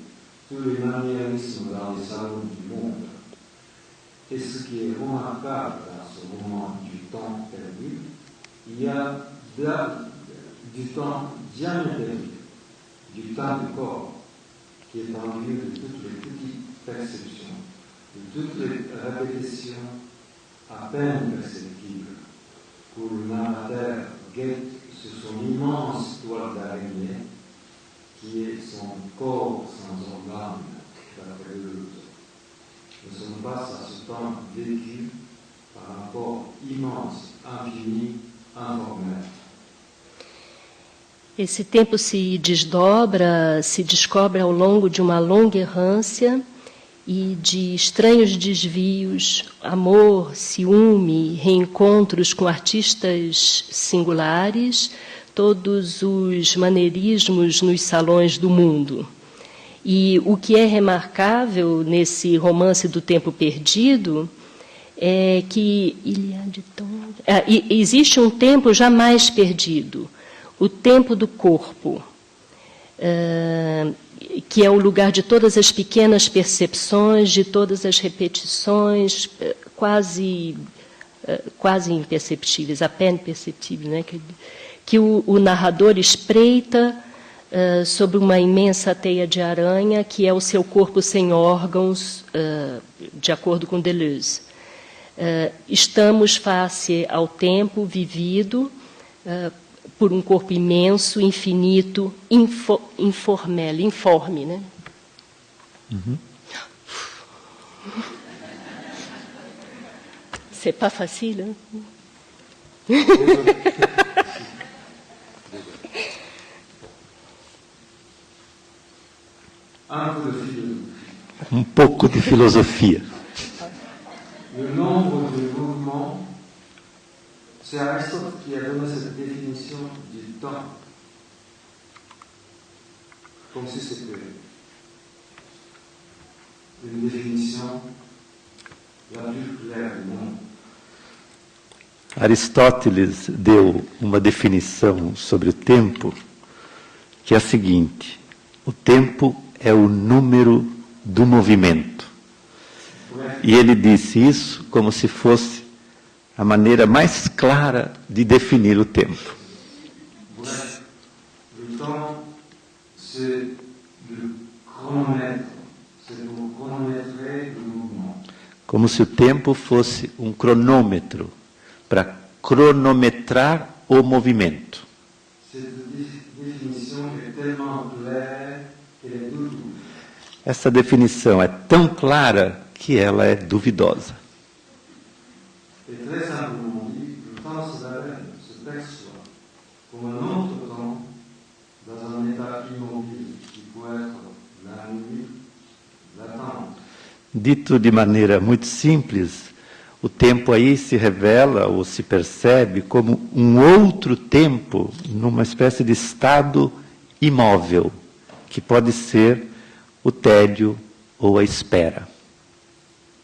[SPEAKER 4] tous les maniérismes dans les salons du monde. Et ce qui est remarquable dans ce moment du temps perdu, il y a du temps jamais perdu, du temps du corps, qui est en lieu de toutes les petites perceptions, de toutes les répétitions à peine perceptibles, où le narrateur guette sur son immense toile d'araignée, qui est son corps sans organes, d'après Deleuze. Nous sommes face à ce temps vécu par un corps immense, infini, informel.
[SPEAKER 2] Esse tempo se desdobra, se descobre ao longo de uma longa errância e de estranhos desvios, amor, ciúme, reencontros com artistas singulares, todos os maneirismos nos salões do mundo. E o que é remarcável nesse romance do tempo perdido é que existe um tempo jamais perdido, o tempo do corpo, que é o lugar de todas as pequenas percepções, de todas as repetições, quase imperceptíveis, à peine perceptíveis, né? Que o narrador espreita sobre uma imensa teia de aranha, que é o seu corpo sem órgãos, de acordo com Deleuze. Estamos face ao tempo vivido por um corpo imenso, infinito, informe, né?
[SPEAKER 3] Uhum.
[SPEAKER 2] C'est pas facile, hein?
[SPEAKER 3] Um pouco de filosofia.
[SPEAKER 4] Le nombre de mouvements, c'est Aristote qui a donné cette définition du temps, comme si c'était une définition la plus claire du monde.
[SPEAKER 3] Aristóteles deu uma definição sobre o tempo que é a seguinte: o tempo é o número do movimento. E ele disse isso como se fosse a maneira mais clara de definir o tempo.
[SPEAKER 4] Le temps, c'est le chronomètre, c'est pour chronométrer le mouvement.
[SPEAKER 3] Como se o tempo fosse um cronômetro para cronometrar o movimento.
[SPEAKER 4] Cette définition est tellement claire qu'elle est douloureuse.
[SPEAKER 3] Essa definição é tão clara que ela é duvidosa.
[SPEAKER 4] Et très simplement dit, le temps se perçoit comme un autre temps dans un état immobile qui peut être la nuit, l'attente.
[SPEAKER 3] Dito de maneira muito simples, o tempo aí se revela ou se percebe como um outro tempo numa espécie de estado imóvel, que pode ser o tédio ou a espera.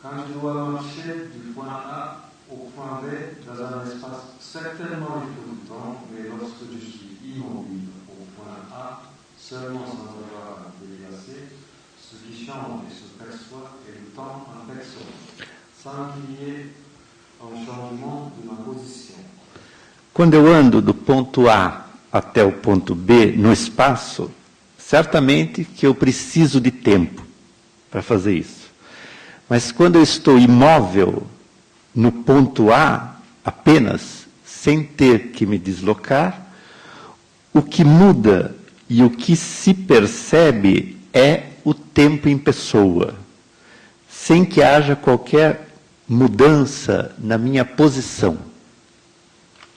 [SPEAKER 4] Quand je dois marcher du point A au point B dans un espace certainement il faut du temps, mais lorsque je suis immobile au point A, seulement sans avoir à déplacer, ce qui change et se perçoit est le temps en personne, sans qu'il y ait un changement de ma position.
[SPEAKER 3] Quando eu ando do ponto A até o ponto B no espaço, certamente que eu preciso de tempo para fazer isso. Mas quando eu estou imóvel no ponto A apenas, sem ter que me deslocar, o que muda e o que se percebe é o tempo em pessoa, sem que haja qualquer mudança na minha posição.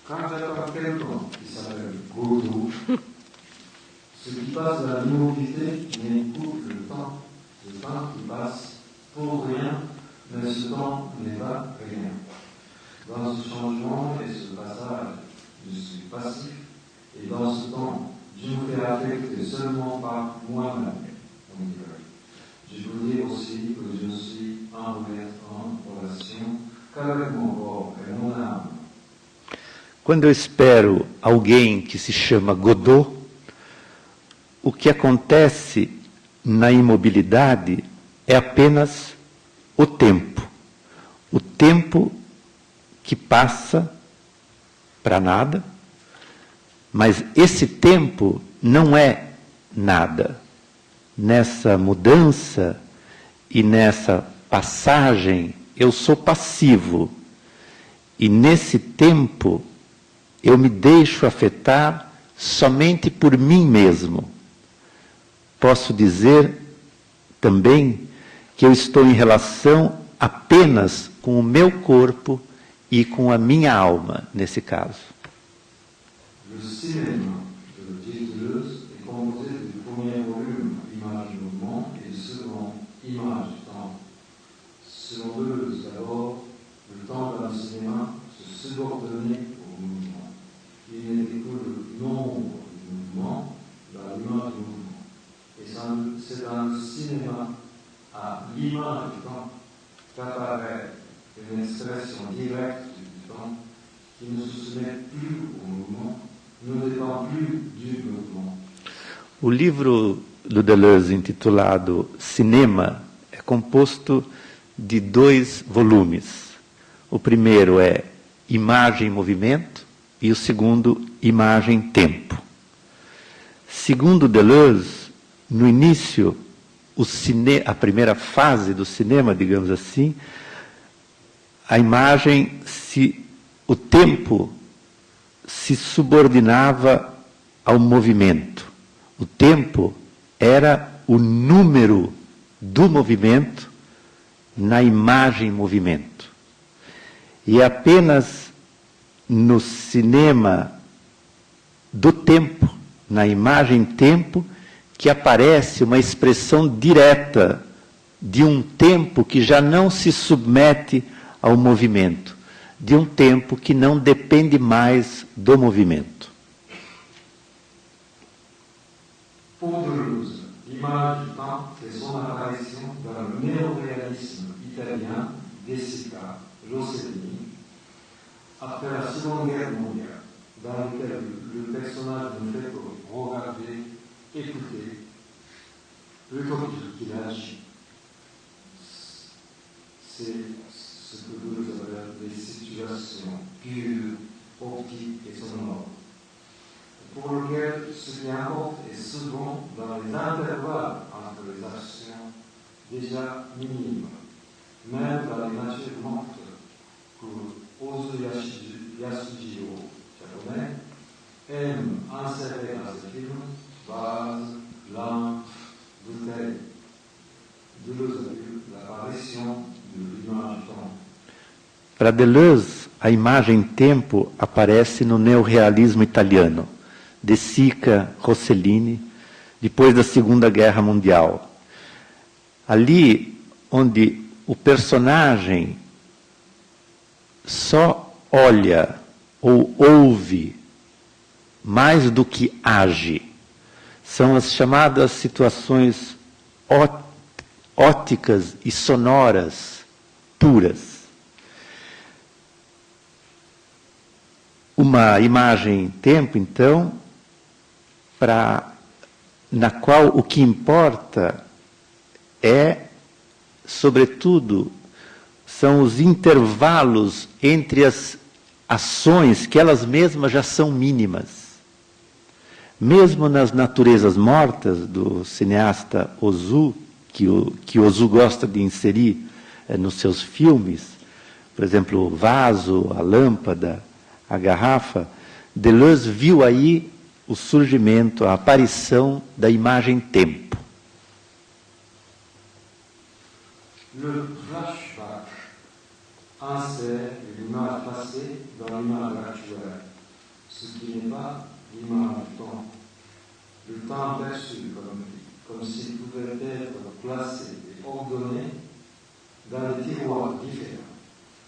[SPEAKER 4] Quand j'attends quelqu'un qui s'appelle Godot, ce qui passe de la immobilité n'écoute le temps qui passe pour rien, mais ce temps n'est pas rien. Dans ce changement et ce passage, je suis passif, et dans ce temps, je me fais affecter seulement par moi-même. Je vous dis aussi que je suis en relation qu'avec mon corps et mon âme.
[SPEAKER 3] Quando eu espero alguém que se chama Godot, o que acontece na imobilidade é apenas o tempo. O tempo que passa para nada, mas esse tempo não é nada. Nessa mudança e nessa passagem, eu sou passivo. E nesse tempo, eu me deixo afetar somente por mim mesmo. Posso dizer também que eu estou em relação apenas com o meu corpo e com a minha alma, nesse caso.
[SPEAKER 4] Le cinéma de Deleuze est composé du premier volume, Image du mouvement, et du second, Image du temps. Selon Deleuze, d'abord, le temps dans le cinéma se subordonnait au mouvement. Il n'était que le nombre du mouvement dans l'image du mouvement. Et c'est dans le cinéma, à l'image du temps, qu'apparaît une expression directe du temps qui ne se soumet plus au mouvement, ne dépend plus du mouvement.
[SPEAKER 3] O livro do Deleuze, intitulado Cinema, é composto de 2 volumes. O primeiro é Imagem e Movimento e o segundo, Imagem e Tempo. Segundo Deleuze, no início, a primeira fase do cinema, digamos assim, a imagem, o tempo se subordinava ao movimento. O tempo era o número do movimento na imagem em movimento. E é apenas no cinema do tempo, na imagem tempo, que aparece uma expressão direta de um tempo que já não se submete ao movimento, de um tempo que não depende mais do movimento.
[SPEAKER 4] Pour Deleuze, l'image du temps et son apparition dans le néoréalisme italien d'Essica Rossellini, après la Seconde Guerre mondiale, dans lequel le personnage ne fait que regarder, écouter, plutôt qu'il agit. C'est ce que vous avez des situations pures, optiques et sonores, pour lequel ce qui importe est souvent dans les intervalles entre les actions déjà minimes, même dans les natures mortes que Ozu Yasujiro, japonais, aime insérer dans ses films vases, lampes, bouteilles. Deleuze a vu l'apparition de l'image du temps.
[SPEAKER 3] Para Deleuze, a imagem tempo aparece no neorrealismo italiano, de Sica, Rossellini, depois da Segunda Guerra Mundial. Ali onde o personagem só olha ou ouve mais do que age. São as chamadas situações óticas e sonoras puras. Uma imagem tempo, então, na qual o que importa é, sobretudo, são os intervalos entre as ações que elas mesmas já são mínimas. Mesmo nas naturezas mortas do cineasta Ozu, que Ozu gosta de inserir nos seus filmes, por exemplo, o vaso, a lâmpada, a garrafa, Deleuze viu aí o surgimento, a aparição da imagem tempo.
[SPEAKER 4] Le flashback insère l'image passée dans l'image actuelle, ce qui n'est pas l'image du temps. Le temps perçu comme s'il pouvait être placé et ordonné dans des tiroirs différents,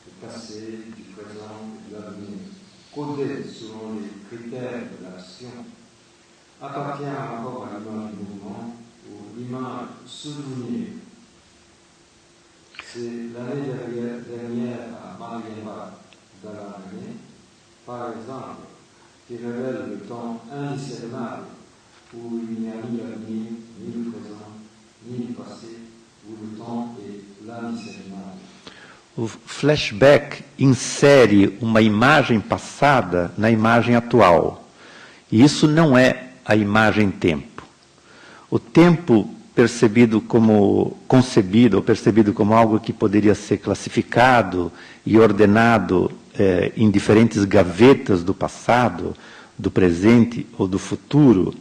[SPEAKER 4] du passé, du présent et de l'avenir, codés selon les critères de l'action, appartient encore à l'image du mouvement ou l'image souvenir. C'est l'année dernière à Marienbad, dans l'année, par exemple, qui révèle le temps indiscernable où il n'y a ni l'avenir, ni le présent, ni le passé, où le temps est l'indiscernable.
[SPEAKER 3] O flashback insere uma imagem passada na imagem atual. E isso não é a imagem tempo. O tempo concebido ou percebido como algo que poderia ser classificado e ordenado em diferentes gavetas do passado, do presente ou do futuro,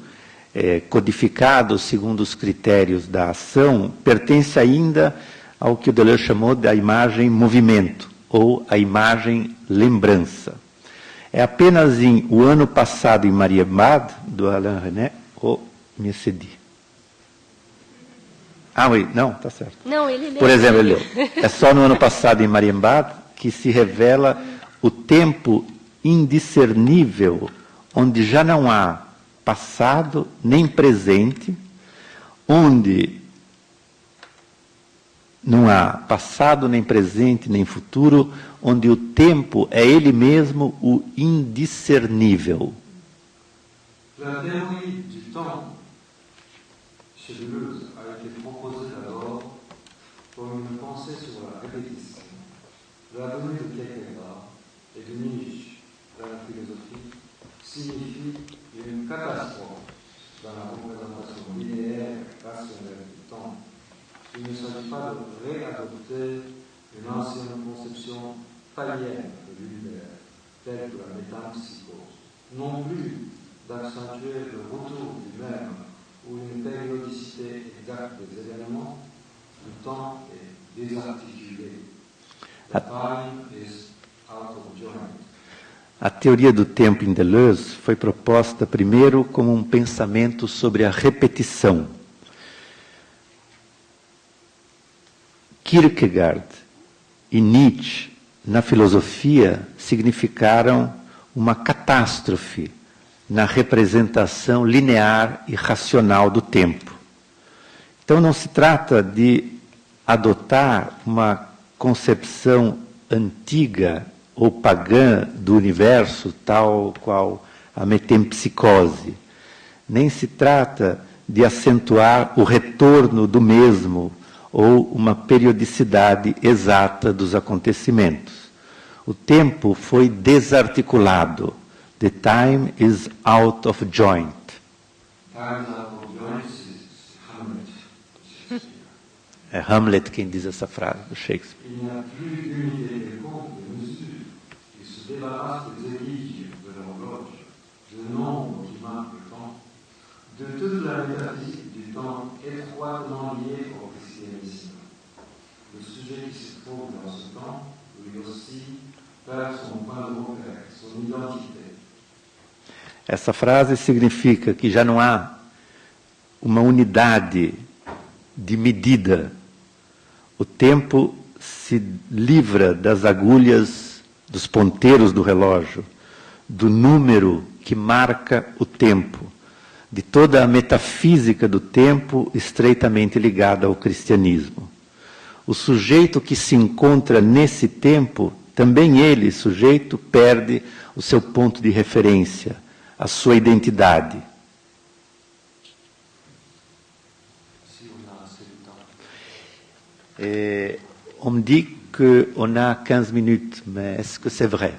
[SPEAKER 3] codificado segundo os critérios da ação, pertence ainda ao que o Deleuze chamou da imagem movimento, ou a imagem lembrança. É apenas o ano passado em Marienbad, do Alain René, me excedi. Não, está certo.
[SPEAKER 2] Não, ele leu.
[SPEAKER 3] Por exemplo, ele leu. É só no ano passado em Marienbad que se revela o tempo indiscernível, onde já não há passado nem presente, onde não há passado nem presente nem futuro, onde o tempo é ele mesmo o indiscernível.
[SPEAKER 4] La théorie du temps chez Deleuze a été proposée d'abord comme une pensée sur la répétition. La venue de Kierkegaard et de Nietzsche dans la philosophie signifie une catastrophe dans la représentation linéaire et rationnelle du temps. Il ne s'agit pas de réadopter une ancienne conception païenne de l'univers, telle que la métempsychose, non plus d'accentuer le retour du même ou une périodicité exacte des événements. Le temps est désarticulé. The time is out of joint.
[SPEAKER 3] A teoria do tempo em Deleuze foi proposta primeiro como um pensamento sobre a repetição. Kierkegaard e Nietzsche, na filosofia, significaram uma catástrofe na representação linear e racional do tempo. Então não se trata de adotar uma concepção antiga ou pagã do universo, tal qual a metempsicose. Nem se trata de acentuar o retorno do mesmo ou uma periodicidade exata dos acontecimentos. O tempo foi desarticulado. The time is out of joint. É Hamlet quem diz essa frase, do Shakespeare.
[SPEAKER 4] Il n'y a plus d'unité de compte, de mesure, qui se débarrasse des équilibres de l'horloge, du nombre qui marque le temps, de toute la métaphysique du temps étroitement liée au christianisme. Le sujet qui se trouve dans ce temps, lui aussi, perd son point de repère, son identité.
[SPEAKER 3] Essa frase significa que já não há uma unidade de medida. O tempo se livra das agulhas, dos ponteiros do relógio, do número que marca o tempo, de toda a metafísica do tempo estreitamente ligada ao cristianismo. O sujeito que se encontra nesse tempo, também ele, sujeito, perde o seu ponto de referência, a sua identidade. On me dit qu'on a 15 minutes, mais est-ce que c'est vrai?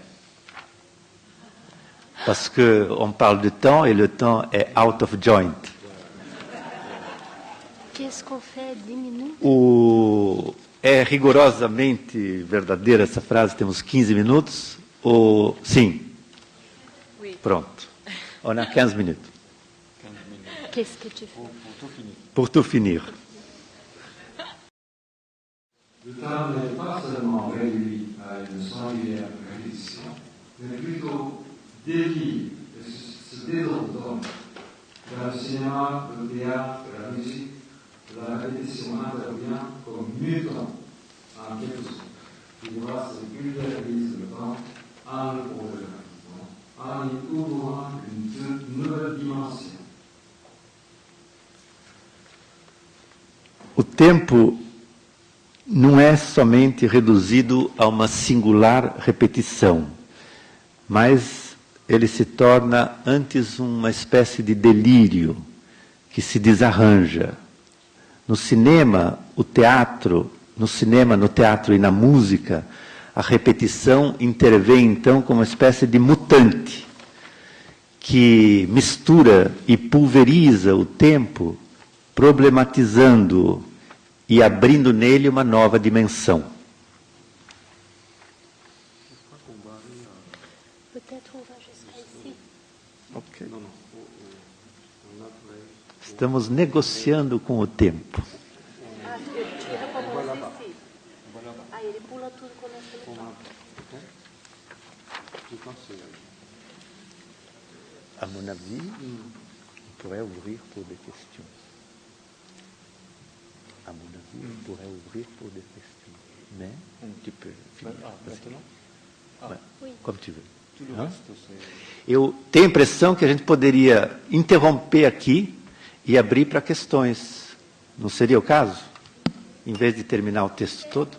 [SPEAKER 3] Parce qu'on parle de temps et le temps est out of joint.
[SPEAKER 2] Qu'est-ce qu'on fait 10 minutes?
[SPEAKER 3] É rigorosamente verdadeira essa frase, temos 15 minutos? Ou sim?
[SPEAKER 1] Oui.
[SPEAKER 3] Pronto. On a 15 minutes.
[SPEAKER 2] Qu'est-ce que tu fais?
[SPEAKER 3] Pour tout finir.
[SPEAKER 4] Le temps n'est pas seulement réduit à une singulière répétition, mais plutôt dévie et se désordonne. Dans le cinéma, le théâtre et la musique, la répétition intervient comme mutant en quelque sorte, qui doit se pulvérise le temps en le progressant, en y ouvrant une nouvelle dimension.
[SPEAKER 3] O tempo não é somente reduzido a uma singular repetição, mas ele se torna antes uma espécie de delírio que se desarranja. No cinema, no teatro e na música, a repetição intervém então como uma espécie de mutante que mistura e pulveriza o tempo, problematizando-o e abrindo nele uma nova dimensão. Okay. Estamos negociando com o tempo. À mon avis, on pourrait ouvrir pour des questions. À mon avis, on pourrait ouvrir pour des questions. Mais tu peux finir.
[SPEAKER 5] Maintenant?
[SPEAKER 3] Ouais,
[SPEAKER 2] Oui.
[SPEAKER 3] comme tu veux.
[SPEAKER 5] Tout le reste, c'est...
[SPEAKER 3] Eu tenho a impressão que a gente poderia interromper aqui e abrir para questões. Não seria o caso? Em vez de terminar o texto todo?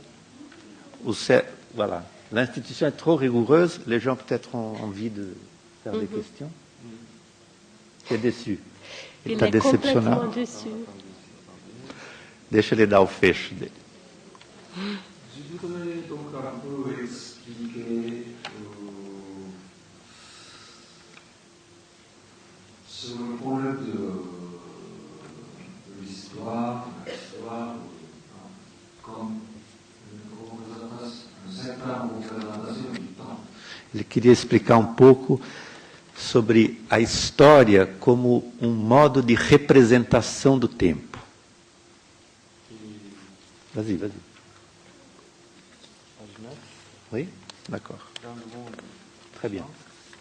[SPEAKER 3] Voilà. L'institution est trop rigoureuse, les gens peut-être ont envie de faire des questions. Tu es déçu.
[SPEAKER 2] Ele
[SPEAKER 3] está
[SPEAKER 2] é completamente
[SPEAKER 3] decepcionado.
[SPEAKER 2] déçu.
[SPEAKER 3] Deixa ele dar o fecho dele.
[SPEAKER 4] Je voudrais donc un peu expliquer sur le problème de l'histoire, comme une certaine représentation du temps.
[SPEAKER 3] Ele queria explicar um pouco sobre a história como um modo de representação do tempo. Vas-y, vas-y. Oui, d'accord. Très bien.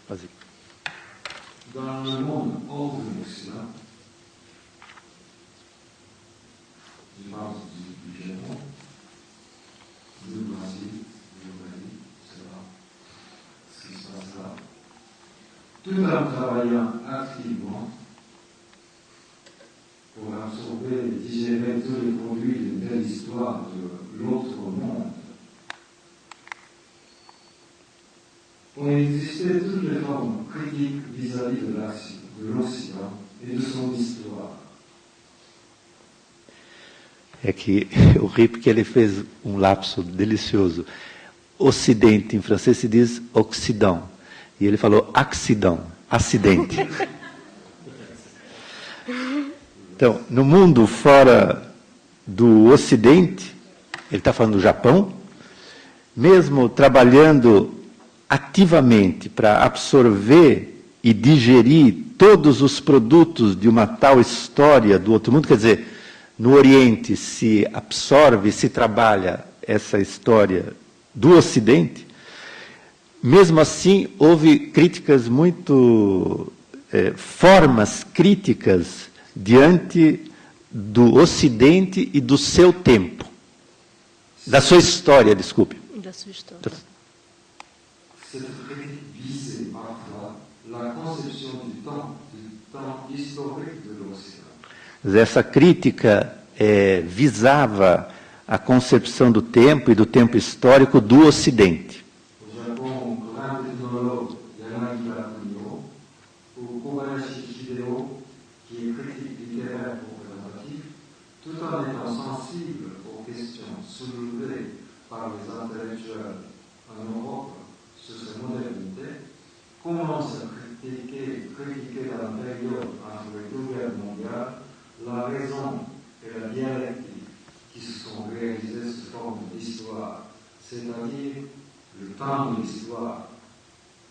[SPEAKER 3] Vas-y.
[SPEAKER 4] Dans le monde hors de l'Occident, je parle du Japon, du Brésil, du Mali, c'est là, ce qui se passe là, tout en travaillant activement pour la absorber et digérer tous les produits d'une telle histoire de l'autre monde. Ont existé toutes les formes critiques vis-à-vis de l'Occident et de son histoire.
[SPEAKER 3] É que eu ri porque ele fez um lapso delicioso. Ocidente, em francês se diz Occident. E ele falou accident, acidente. Então, no mundo fora do Ocidente, ele está falando do Japão, mesmo trabalhando ativamente para absorver e digerir todos os produtos de uma tal história do outro mundo, quer dizer, no Oriente se absorve, se trabalha essa história do Ocidente, mesmo assim houve críticas muito, formas críticas diante do Ocidente e do seu tempo, da sua história, desculpe.
[SPEAKER 2] Da sua história.
[SPEAKER 4] Cette critique visait parfois la conception du temps historique de l'Occident.
[SPEAKER 3] Essa crítica visava a concepção do tempo e do tempo histórico do Ocidente.
[SPEAKER 4] Au Japon, le grand ethnologue Yanagi Kunio, ou Kobayashi Hideo, qui est critique littéraire représentatif, tout en étant sensible aux questions soulevées par les intellectuels en Europe sur ces modernités, commence à critiquer dans la période entre les deux guerres mondiales la raison et la dialectique qui se sont réalisées sous forme d'histoire, c'est-à-dire le temps de l'histoire,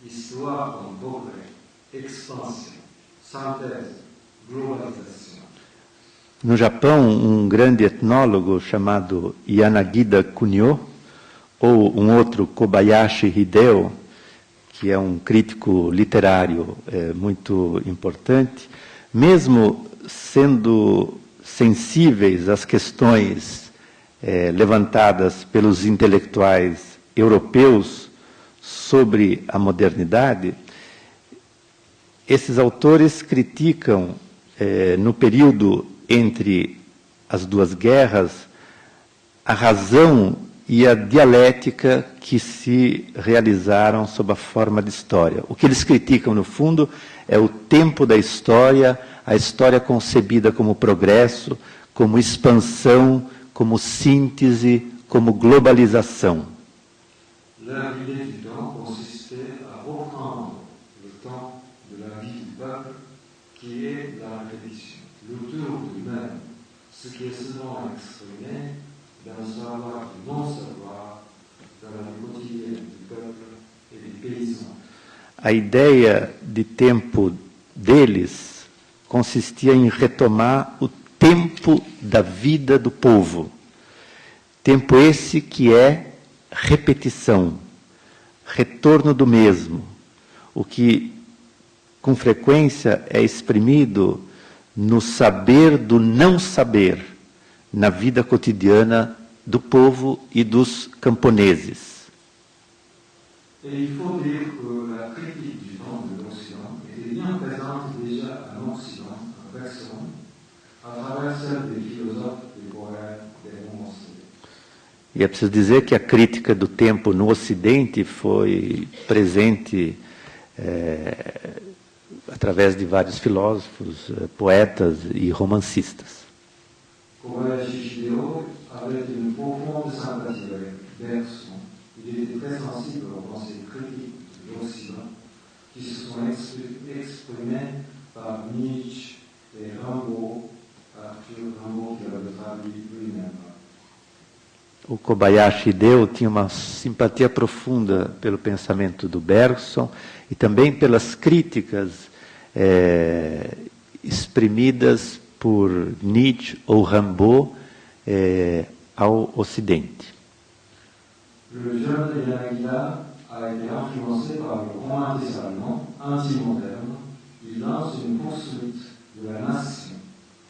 [SPEAKER 4] histoire en progrès, expansion, synthèse, globalização.
[SPEAKER 3] No Japão, grande etnólogo chamado Yanagida Kunio, ou outro Kobayashi Hideo, que é crítico literário muito importante, mesmo sendo sensíveis às questões levantadas pelos intelectuais europeus sobre a modernidade, esses autores criticam, no período entre as duas guerras, a razão e a dialética que se realizaram sob a forma de história. O que eles criticam, no fundo, é o tempo da história, a história concebida como progresso, como expansão, como síntese, como globalização.
[SPEAKER 4] Leur idée du temps consistait à reprendre le temps de la vie du peuple, qui est la répétition, le tour du même, ce qui est souvent exprimé dans le savoir du non-savoir, dans la vie quotidienne du peuple et des paysans.
[SPEAKER 3] A ideia de tempo deles consistia em retomar o tempo da vida do povo. Tempo esse que é repetição, retorno do mesmo, o que com frequência é exprimido no saber do não saber, na vida cotidiana do povo e dos camponeses.
[SPEAKER 4] Et il faut dire que la critique du temps de l'Occident était bien présente déjà en Occident, en personne, à travers celle des philosophes, des poètes, des romanciers.
[SPEAKER 3] E é preciso dizer que a crítica do tempo no Ocidente foi presente através de vários filósofos, poetas e romancistas.
[SPEAKER 4] Kobayashi Hideo avait une profonde sympathie avec Bergson. Il était très sensible aux pensées critiques de l'Occident qui se sont exprimées par Nietzsche et Rimbaud, Arthur Rimbaud qui l'avait traduit lui-même.
[SPEAKER 3] O Kobayashi Hideo tinha uma simpatia profunda pelo pensamento do Bergson e também pelas críticas exprimidas por Nietzsche ou Rimbaud ao Ocidente.
[SPEAKER 4] Le jeune Yanagida a été influencé par le romantisme allemand anti-moderne. Il lance une poursuite de la nation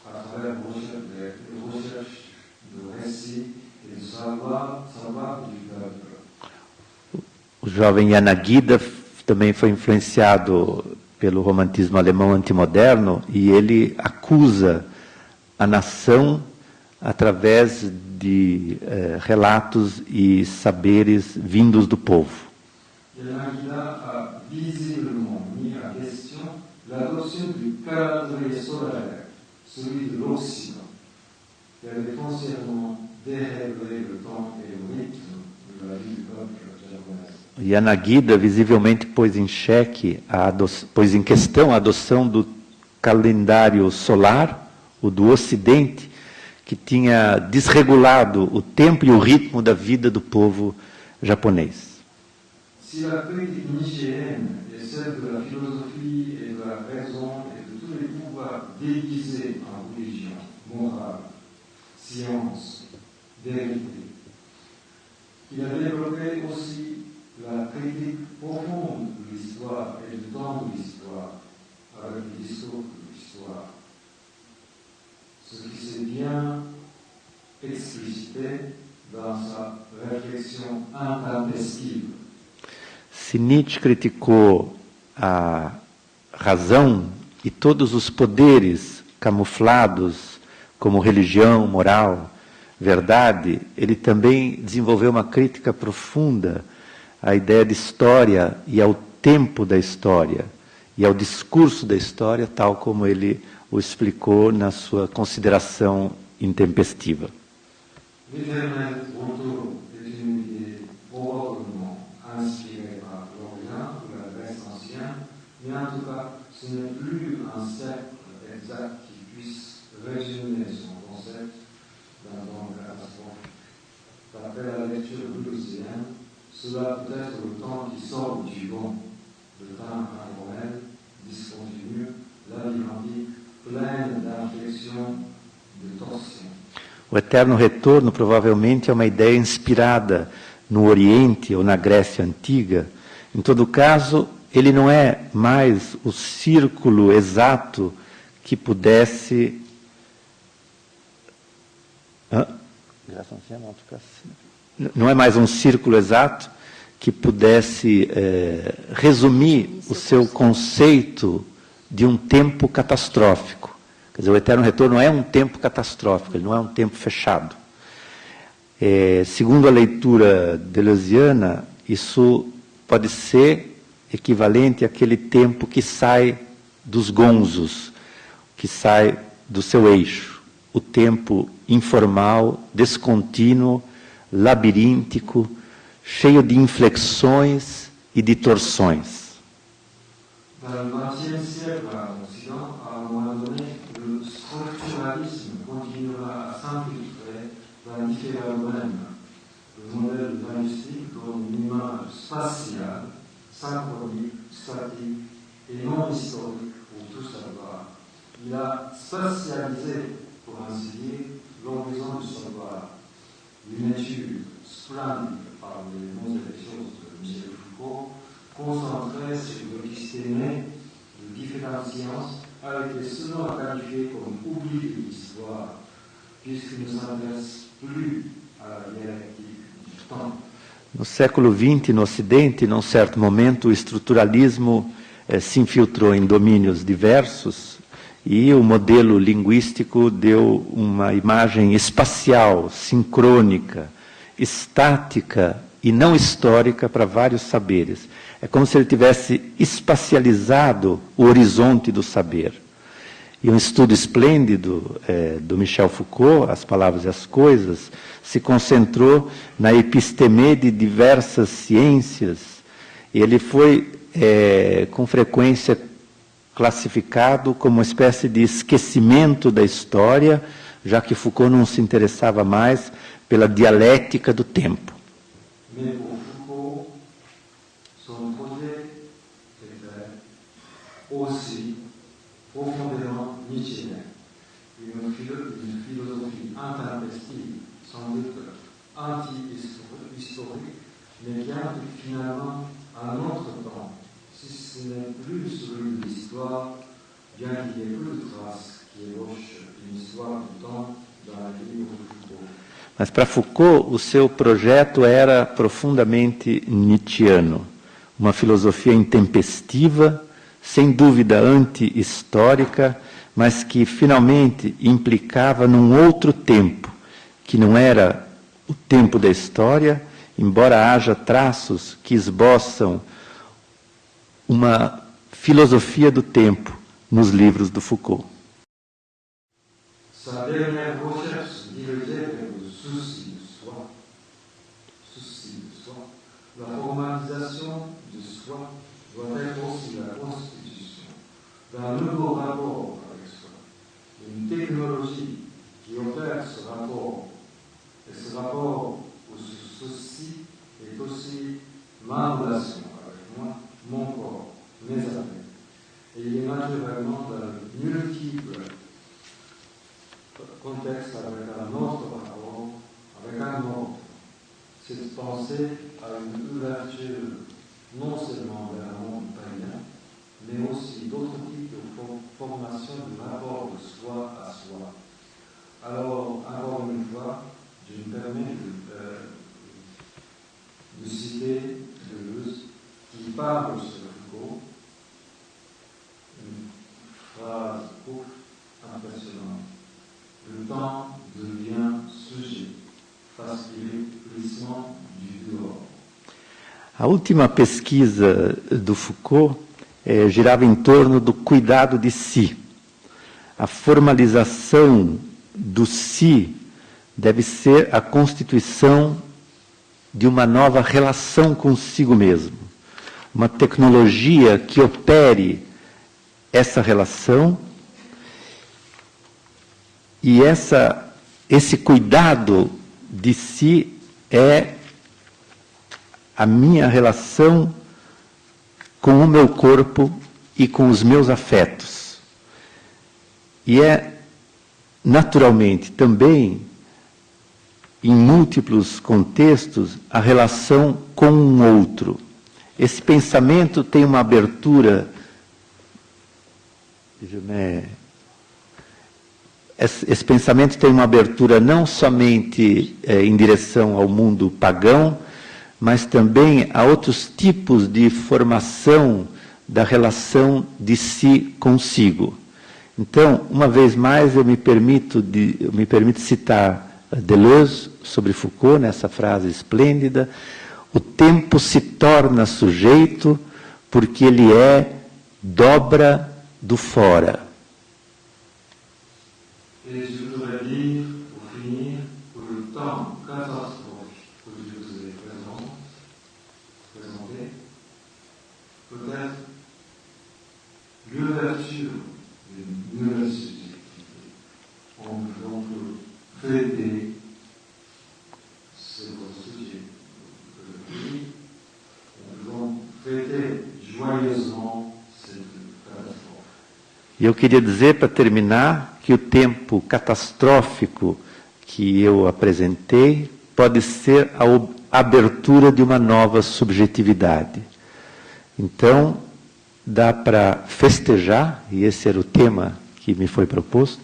[SPEAKER 4] à travers les recherches de récits et de savoir du peuple.
[SPEAKER 3] O jovem Yanagida também foi influenciado pelo romantismo alemão antimoderno e ele acusa a nação através de relatos e saberes vindos do povo.
[SPEAKER 4] Yanagida a visiblement mis en question l'adoption du calendrier solaire, celui de l'Occident, qui avait foncièrement déréglé le temps et le rythme de la vie du peuple japonais.
[SPEAKER 3] Yanagida visivelmente pôs em questão a adoção do calendário solar, o do Ocidente, que tinha desregulado o tempo e o ritmo da vida do povo japonês.
[SPEAKER 4] Si la critique nietzschéenne est celle de la philosophie et de la raison et de tous les pouvoirs déguisés en religion, morale, science, vérité, il a développé aussi la critique profonde de l'histoire et du temps de l'histoire, avec le discours de l'histoire. Ce qui s'est bien explicité dans sa réflexion intempestive.
[SPEAKER 3] Se Nietzsche criticou a razão e todos os poderes camuflados como religião, moral, verdade, ele também desenvolveu uma crítica profunda à ideia de história e ao tempo da história e ao discurso da história, tal como ele o explicou na sua consideração intempestiva.
[SPEAKER 4] L'éternel retour est une idée probablement inspirée par l'Orient ou la Grèce ancienne, mais en tout cas, ce n'est plus un cercle exact qui puisse résumer son concept d'un temps catastrophique. D'après la lecture bruxellienne, cela peut être le temps qui sort du vent, le temps informel, discontinu, labyrinthique, plein d'inflexions, de torsions.
[SPEAKER 3] O eterno retorno provavelmente é uma ideia inspirada no Oriente ou na Grécia Antiga. Em todo caso, ele não é mais o círculo exato que pudesse... Não é mais um círculo exato que pudesse resumir o seu conceito de um tempo catastrófico. Quer dizer, o eterno retorno é um tempo catastrófico, ele não é um tempo fechado. Segundo a leitura deleuziana, isso pode ser equivalente àquele tempo que sai dos gonzos, que sai do seu eixo. O tempo informal, descontínuo, labiríntico, cheio de inflexões e de torções.
[SPEAKER 4] Dans le XXe siècle à l'Occident, à un moment donné, le structuralisme continuera à s'infiltrer dans différents domaines. Le modèle linguistique donne une image spatiale, synchronique, statique et non historique pour tout savoir. Il a spatialisé, pour ainsi dire, l'horizon du savoir. Une étude splendide par les mots et les choses de Michel Foucault, concentré sur le système de différentes sciences, a été souvent qualifié comme oubli de l'histoire, puisqu'il ne s'intéresse plus à la dialectique du temps.
[SPEAKER 3] No século XX, no Ocidente, num certo momento, o estruturalismo se infiltrou em domínios diversos e o modelo linguístico deu uma imagem espacial, sincrônica, estática e não histórica para vários saberes. É como se ele tivesse espacializado o horizonte do saber. E um estudo esplêndido do Michel Foucault, As Palavras e as Coisas, se concentrou na episteme de diversas ciências. E ele foi, com frequência, classificado como uma espécie de esquecimento da história, já que Foucault não se interessava mais pela dialética do tempo.
[SPEAKER 4] Mais pour Foucault, son projet était aussi profondément nietzschéen. Une philosophie intempestive, sans doute anti-historique, mais qui implique finalement un autre temps, si ce n'est plus celui de l'histoire, bien qu'il y ait peu de traces qui évoquent une histoire du temps dans la vie de Foucault.
[SPEAKER 3] Mas para Foucault, o seu projeto era profundamente nietzschiano. Uma filosofia intempestiva, sem dúvida anti-histórica, mas que finalmente implicava num outro tempo, que não era o tempo da história, embora haja traços que esboçam uma filosofia do tempo nos livros do Foucault.
[SPEAKER 4] Sa dernière recherche dirigée vers le souci de soi. La formalisation de soi doit être aussi la constitution d'un nouveau rapport avec soi, une technologie qui opère ce rapport. Et ce rapport ou ce souci est aussi ma relation avec moi, mon corps, mes affaires. Et il est naturellement dans de multiples contextes avec un autre rapport, avec un autre. Cette pensée a une ouverture non seulement vers le monde païen, mais aussi d'autres types de formation du rapport de soi à soi. Alors, encore une fois, je me permets de citer Deleuze, qui parle sur Foucault, une phrase impressionnante. Le temps devient sujet, face qu'il est plissement du dehors.
[SPEAKER 3] A última pesquisa do Foucault girava em torno do cuidado de si. A formalização do si deve ser a constituição de uma nova relação consigo mesmo. Uma tecnologia que opere essa relação e esse cuidado de si é a minha relação com o meu corpo e com os meus afetos. E é, naturalmente, também, em múltiplos contextos, a relação com um outro. Esse pensamento tem uma abertura... Esse pensamento tem uma abertura não somente em direção ao mundo pagão, mas também a outros tipos de formação da relação de si consigo. Então, uma vez mais, eu me permito citar Deleuze sobre Foucault, nessa frase esplêndida: o tempo se torna sujeito porque ele é dobra do fora.
[SPEAKER 4] Et je voudrais dire, pour finir, que le temps catastrophique que je vous ai présenté, peut-être l'ouverture d'une nouvelle subjectivité. On peut donc fêter ce sujet que je dis, on peut donc fêter joyeusement cette catastrophe.
[SPEAKER 3] E eu queria dizer, para terminar, que o tempo catastrófico que eu apresentei pode ser a abertura de uma nova subjetividade. Então, dá para festejar, e esse era o tema que me foi proposto,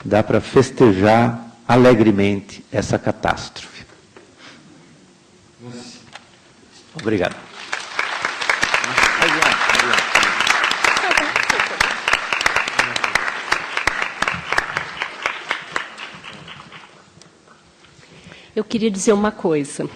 [SPEAKER 3] dá para festejar alegremente essa catástrofe. Obrigado.
[SPEAKER 2] Eu queria dizer uma coisa.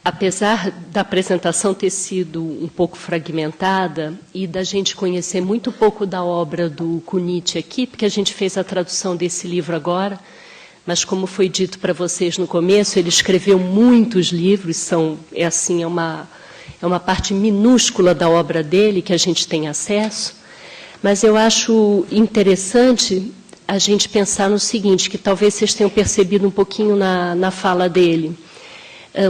[SPEAKER 2] Apesar da apresentação ter sido um pouco fragmentada e da gente conhecer muito pouco da obra do Kunitz aqui, porque a gente fez a tradução desse livro agora, mas como foi dito para vocês no começo, ele escreveu muitos livros, é uma parte minúscula da obra dele que a gente tem acesso, mas eu acho interessante a gente pensar no seguinte, que talvez vocês tenham percebido um pouquinho na fala dele.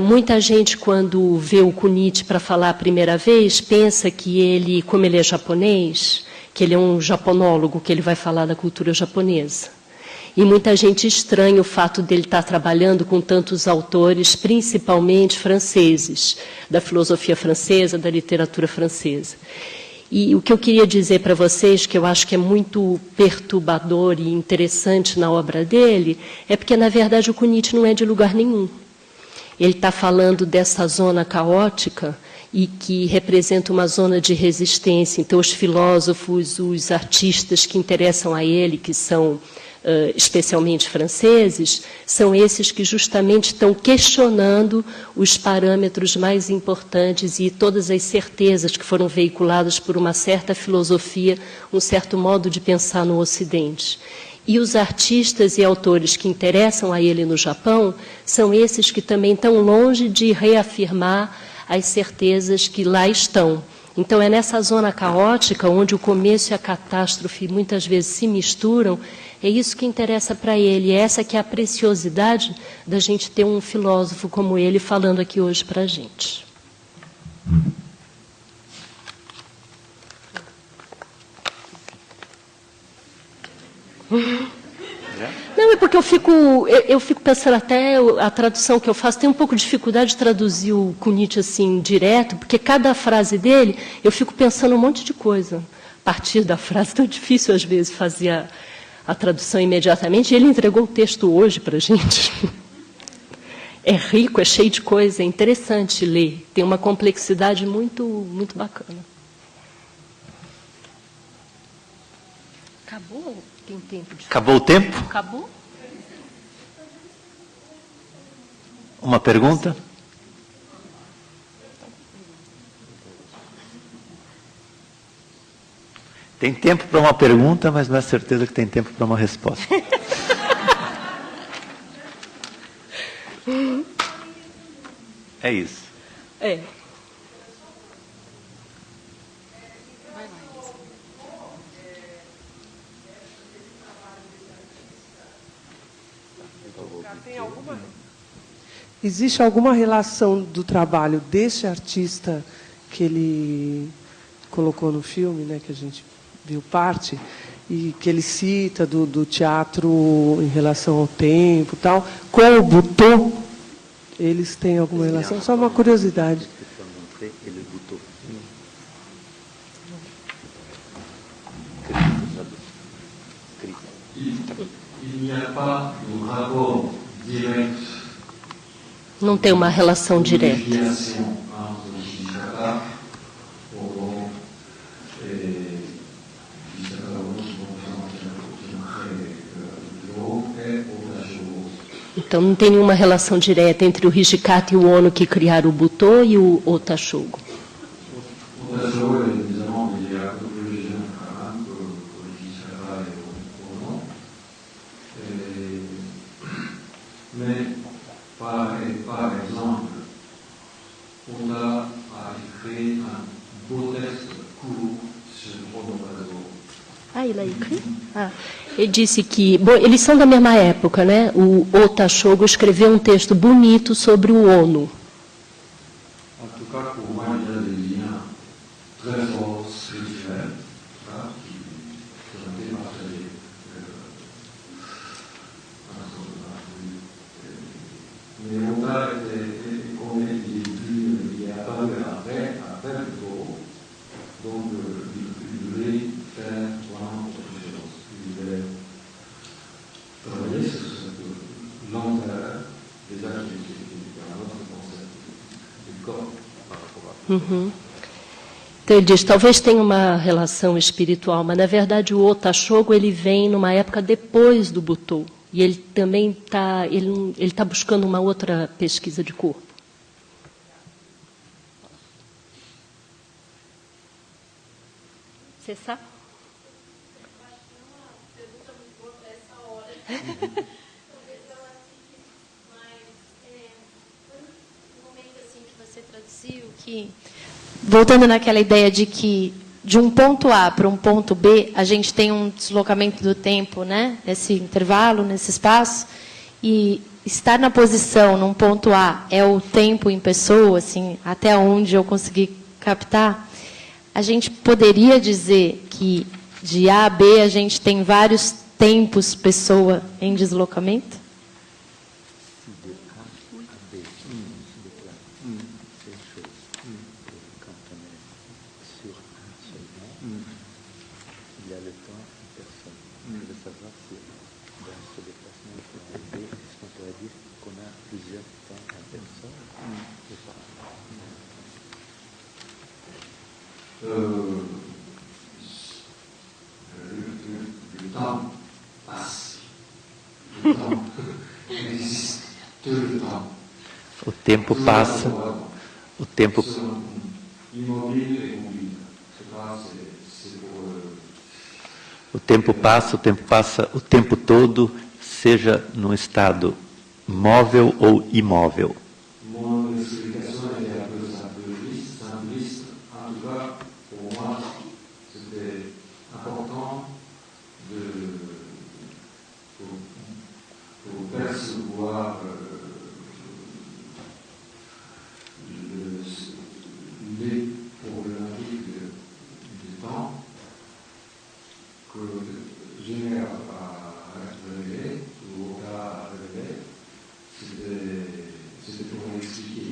[SPEAKER 2] Muita gente, quando vê o Kunitz para falar a primeira vez, pensa que ele, como ele é japonês, que ele é um japonólogo, que ele vai falar da cultura japonesa. E muita gente estranha o fato dele estar trabalhando com tantos autores, principalmente franceses, da filosofia francesa, da literatura francesa. E o que eu queria dizer para vocês, que eu acho que é muito perturbador e interessante na obra dele, é porque, na verdade, o Kunitz não é de lugar nenhum. Ele está falando dessa zona caótica e que representa uma zona de resistência. Então, os filósofos, os artistas que interessam a ele, que são especialmente franceses, são esses que justamente estão questionando os parâmetros mais importantes e todas as certezas que foram veiculadas por uma certa filosofia, um certo modo de pensar no Ocidente. E os artistas e autores que interessam a ele no Japão são esses que também estão longe de reafirmar as certezas que lá estão. Então, é nessa zona caótica, onde o começo e a catástrofe muitas vezes se misturam, é isso que interessa para ele. Essa que é a preciosidade da gente ter um filósofo como ele falando aqui hoje para a gente. Não, é porque eu fico pensando até a tradução que eu faço, tem um pouco de dificuldade de traduzir o Kunitz assim direto, porque cada frase dele, eu fico pensando um monte de coisa a partir da frase. Tão difícil às vezes fazer a tradução imediatamente. E ele entregou o texto hoje para a gente. É rico, é cheio de coisa, é interessante ler. Tem uma complexidade muito, muito bacana. Acabou? Tem tempo de...
[SPEAKER 3] Acabou o tempo?
[SPEAKER 2] Acabou?
[SPEAKER 3] Uma pergunta? Tem tempo para uma pergunta, mas não é certeza que tem tempo para uma resposta. É isso.
[SPEAKER 2] É.
[SPEAKER 5] Existe alguma relação do trabalho desse artista que ele colocou no filme, né, que a gente viu parte, e que ele cita do teatro em relação ao tempo e tal, com o Butô? Eles têm alguma relação? Só uma curiosidade.
[SPEAKER 2] Não tem uma relação direta. Então, não tem nenhuma relação direta entre o Hijikata e o Ono que criaram o Butô e o Otashogo.
[SPEAKER 4] Par exemple, on a écrit un beau texte court sur Onokazo.
[SPEAKER 2] Ele disse que... Bom, eles são da mesma época, né? O Otashogo escreveu um texto bonito sobre o Ono.
[SPEAKER 4] En tout cas, pour moi, il y a des liens très forts, spirituels, qui ont été partagés. Mais Oka était, comme il est apparu après le taureau, donc il voulait faire vraiment autre chose. Il voulait travailler sur cette lenteur des activités, un autre concept du corps par rapport à
[SPEAKER 2] Uhum. Então ele diz, talvez tenha uma relação espiritual, mas na verdade o Otashogo ele vem numa época depois do Butô. E ele também está buscando uma outra pesquisa de corpo. Você sabe?
[SPEAKER 6] Voltando naquela ideia de que de um ponto A para um ponto B, a gente tem um deslocamento do tempo, né? Nesse intervalo, nesse espaço, e estar na posição num ponto A é o tempo em pessoa, assim, até onde eu consegui captar. A gente poderia dizer que de A a B a gente tem vários tempos pessoa em deslocamento?
[SPEAKER 4] Le temps passe. Le temps existe. Tout le temps.
[SPEAKER 3] O tempo passa, o tempo,
[SPEAKER 4] Immobile et mobile. C'est pour...
[SPEAKER 3] o tempo passa o tempo todo, seja num estado móvel ou imóvel.
[SPEAKER 4] Mon explication était un peu simpliste. En tout cas, pour moi, c'était important pour percevoir les problématiques du temps que j'ai à révéler, ou à révéler. C'était pour expliquer.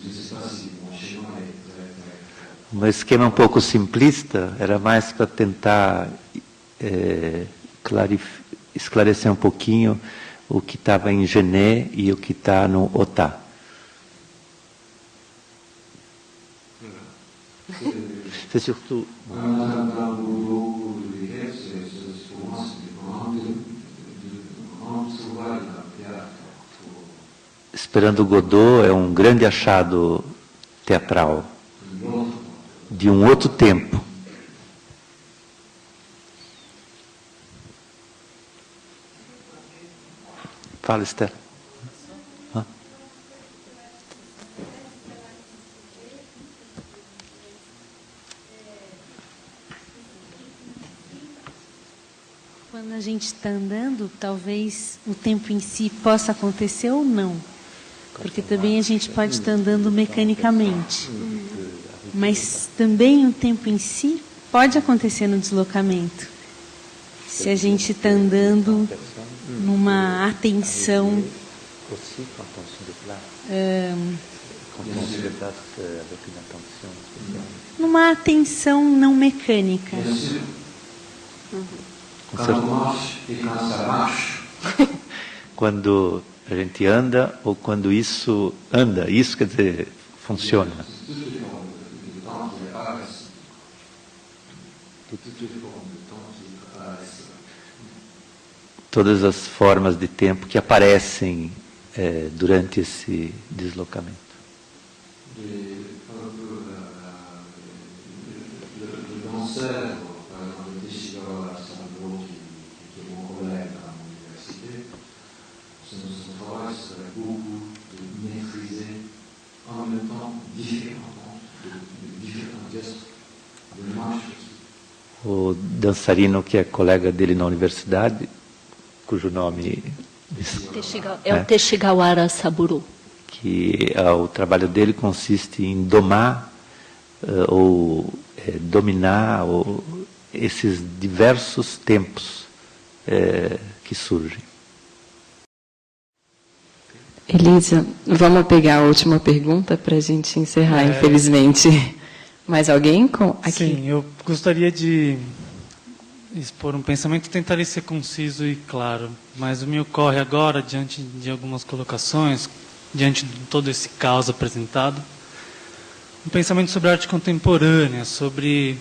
[SPEAKER 4] Je ne sais pas si mon schéma est très...
[SPEAKER 3] Um esquema um pouco simplista, era mais para tentar esclarecer um pouquinho o que estava em Gené e o que está no Otá. C'est surtout...
[SPEAKER 4] Dans le boulot de l'IREF, pour moi, c'est un grand travail dans le théâtre.
[SPEAKER 3] Esperando Godot é um grande achado teatral de um outro tempo. Fala, Esther. Hã?
[SPEAKER 7] Quando a gente está andando, talvez o tempo em si possa acontecer ou não. Porque também a gente pode estar andando mecanicamente. Mas também o tempo em si pode acontecer no deslocamento. Se a gente está andando numa atenção numa atenção não mecânica.
[SPEAKER 3] Quando a gente anda ou quando isso anda, isso quer dizer, funciona. Todas as formas de tempo que aparecem durante esse deslocamento. O dançarino que é colega dele na universidade, cujo nome
[SPEAKER 2] É o Teshigawara Saburo.
[SPEAKER 3] Que o trabalho dele consiste em domar ou dominar esses diversos tempos que surgem.
[SPEAKER 1] Elisa, vamos pegar a última pergunta para a gente encerrar, infelizmente. Mais alguém aqui?
[SPEAKER 8] Sim, eu gostaria de expor um pensamento, tentaria ser conciso e claro, mas o me ocorre agora, diante de algumas colocações, diante de todo esse caos apresentado, um pensamento sobre a arte contemporânea, sobre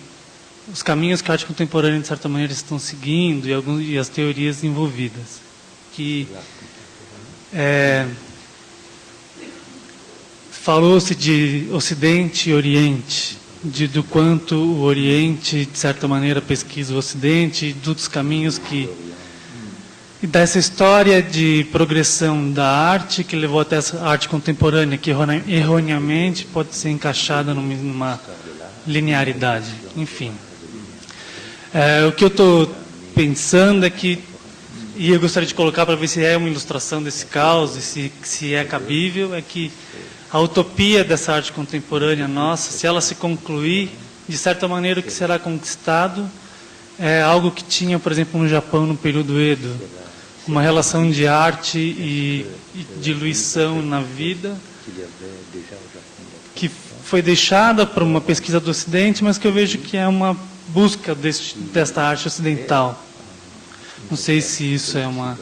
[SPEAKER 8] os caminhos que a arte contemporânea, de certa maneira, estão seguindo e as teorias envolvidas. Que falou-se de Ocidente e Oriente, do quanto o Oriente, de certa maneira, pesquisa o Ocidente, e dos caminhos e dessa história de progressão da arte, que levou até essa arte contemporânea, que erroneamente pode ser encaixada numa linearidade. Enfim. O que eu estou pensando é que, e eu gostaria de colocar para ver se é uma ilustração desse caos, e se é cabível, é que a utopia dessa arte contemporânea nossa, se ela se concluir, de certa maneira o que será conquistado é algo que tinha, por exemplo, no Japão no período Edo, uma relação de arte e diluição na vida, que foi deixada para uma pesquisa do Ocidente, mas que eu vejo que é uma busca desta arte ocidental. Não sei se isso é uma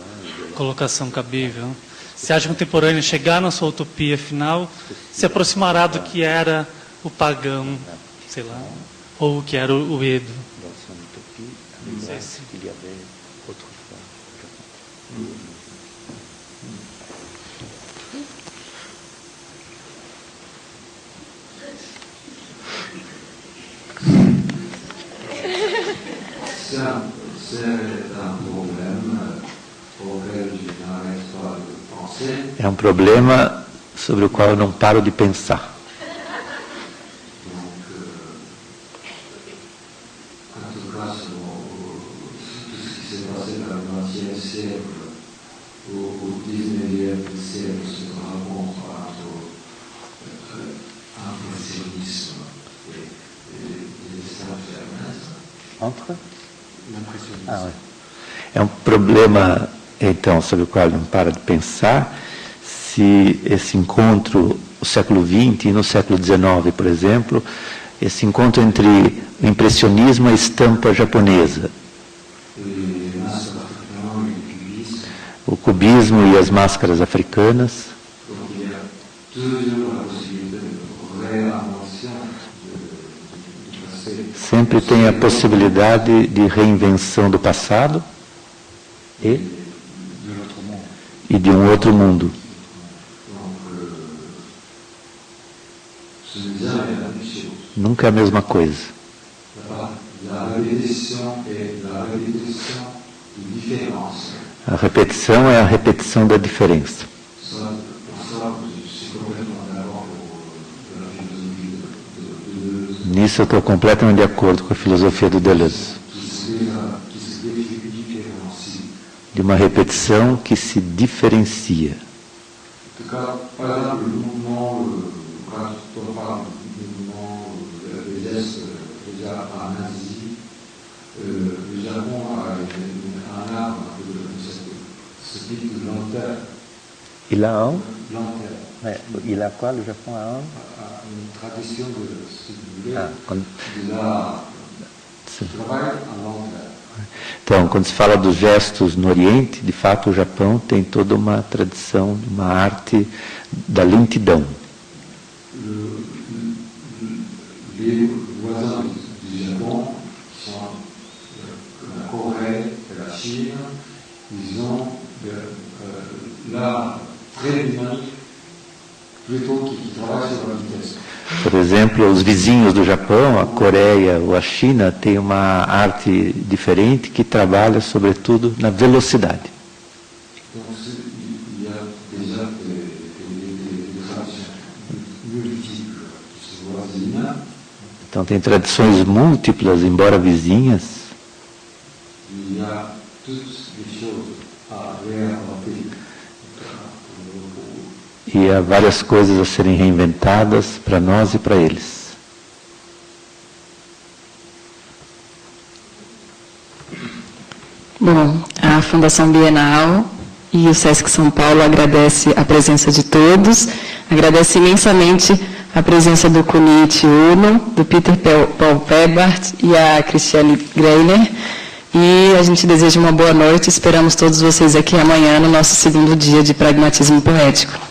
[SPEAKER 8] colocação cabível. Se a arte contemporânea chegar na sua utopia final, se aproximará do que era o pagão, sei lá, ou o que era o Edo. Não sei se...
[SPEAKER 3] É um problema sobre o qual eu não paro de pensar. É um problema, então, sobre o qual ele não para de pensar, se esse encontro, no século XX e no século XIX, por exemplo, esse encontro entre o impressionismo e a estampa japonesa, o cubismo e as máscaras africanas, sempre tem a possibilidade de reinvenção do passado e de um outro mundo. Nunca é a mesma coisa. A repetição é a repetição da diferença. Nisso eu estou completamente de acordo com a filosofia do Deleuze. De uma repetição que se diferencia. Il a un il a quoi, le Japon a un
[SPEAKER 4] une tradition de trabalho à longa.
[SPEAKER 3] Então, quando se fala dos gestos no Oriente, de fato o Japão tem toda uma tradição, uma arte da lentidão.
[SPEAKER 4] Les voisins du Japon, qui sont la Corée et la Chine, ils ont l'art très dynamique, plutôt qui travaille sur la vitesse.
[SPEAKER 3] Por exemplo, os vizinhos do Japão, a Coreia ou a China, têm uma arte diferente que trabalha, sobretudo, na velocidade. Então, tem tradições múltiplas, embora vizinhas. E há várias coisas a serem reinventadas para nós e para eles.
[SPEAKER 1] Bom, a Fundação Bienal e o Sesc São Paulo agradece a presença de todos, agradece imensamente a presença do Kunichi Uno, do Peter Paul Pebart e a Cristiane Greiner. E a gente deseja uma boa noite, esperamos todos vocês aqui amanhã no nosso segundo dia de Pragmatismo Poético.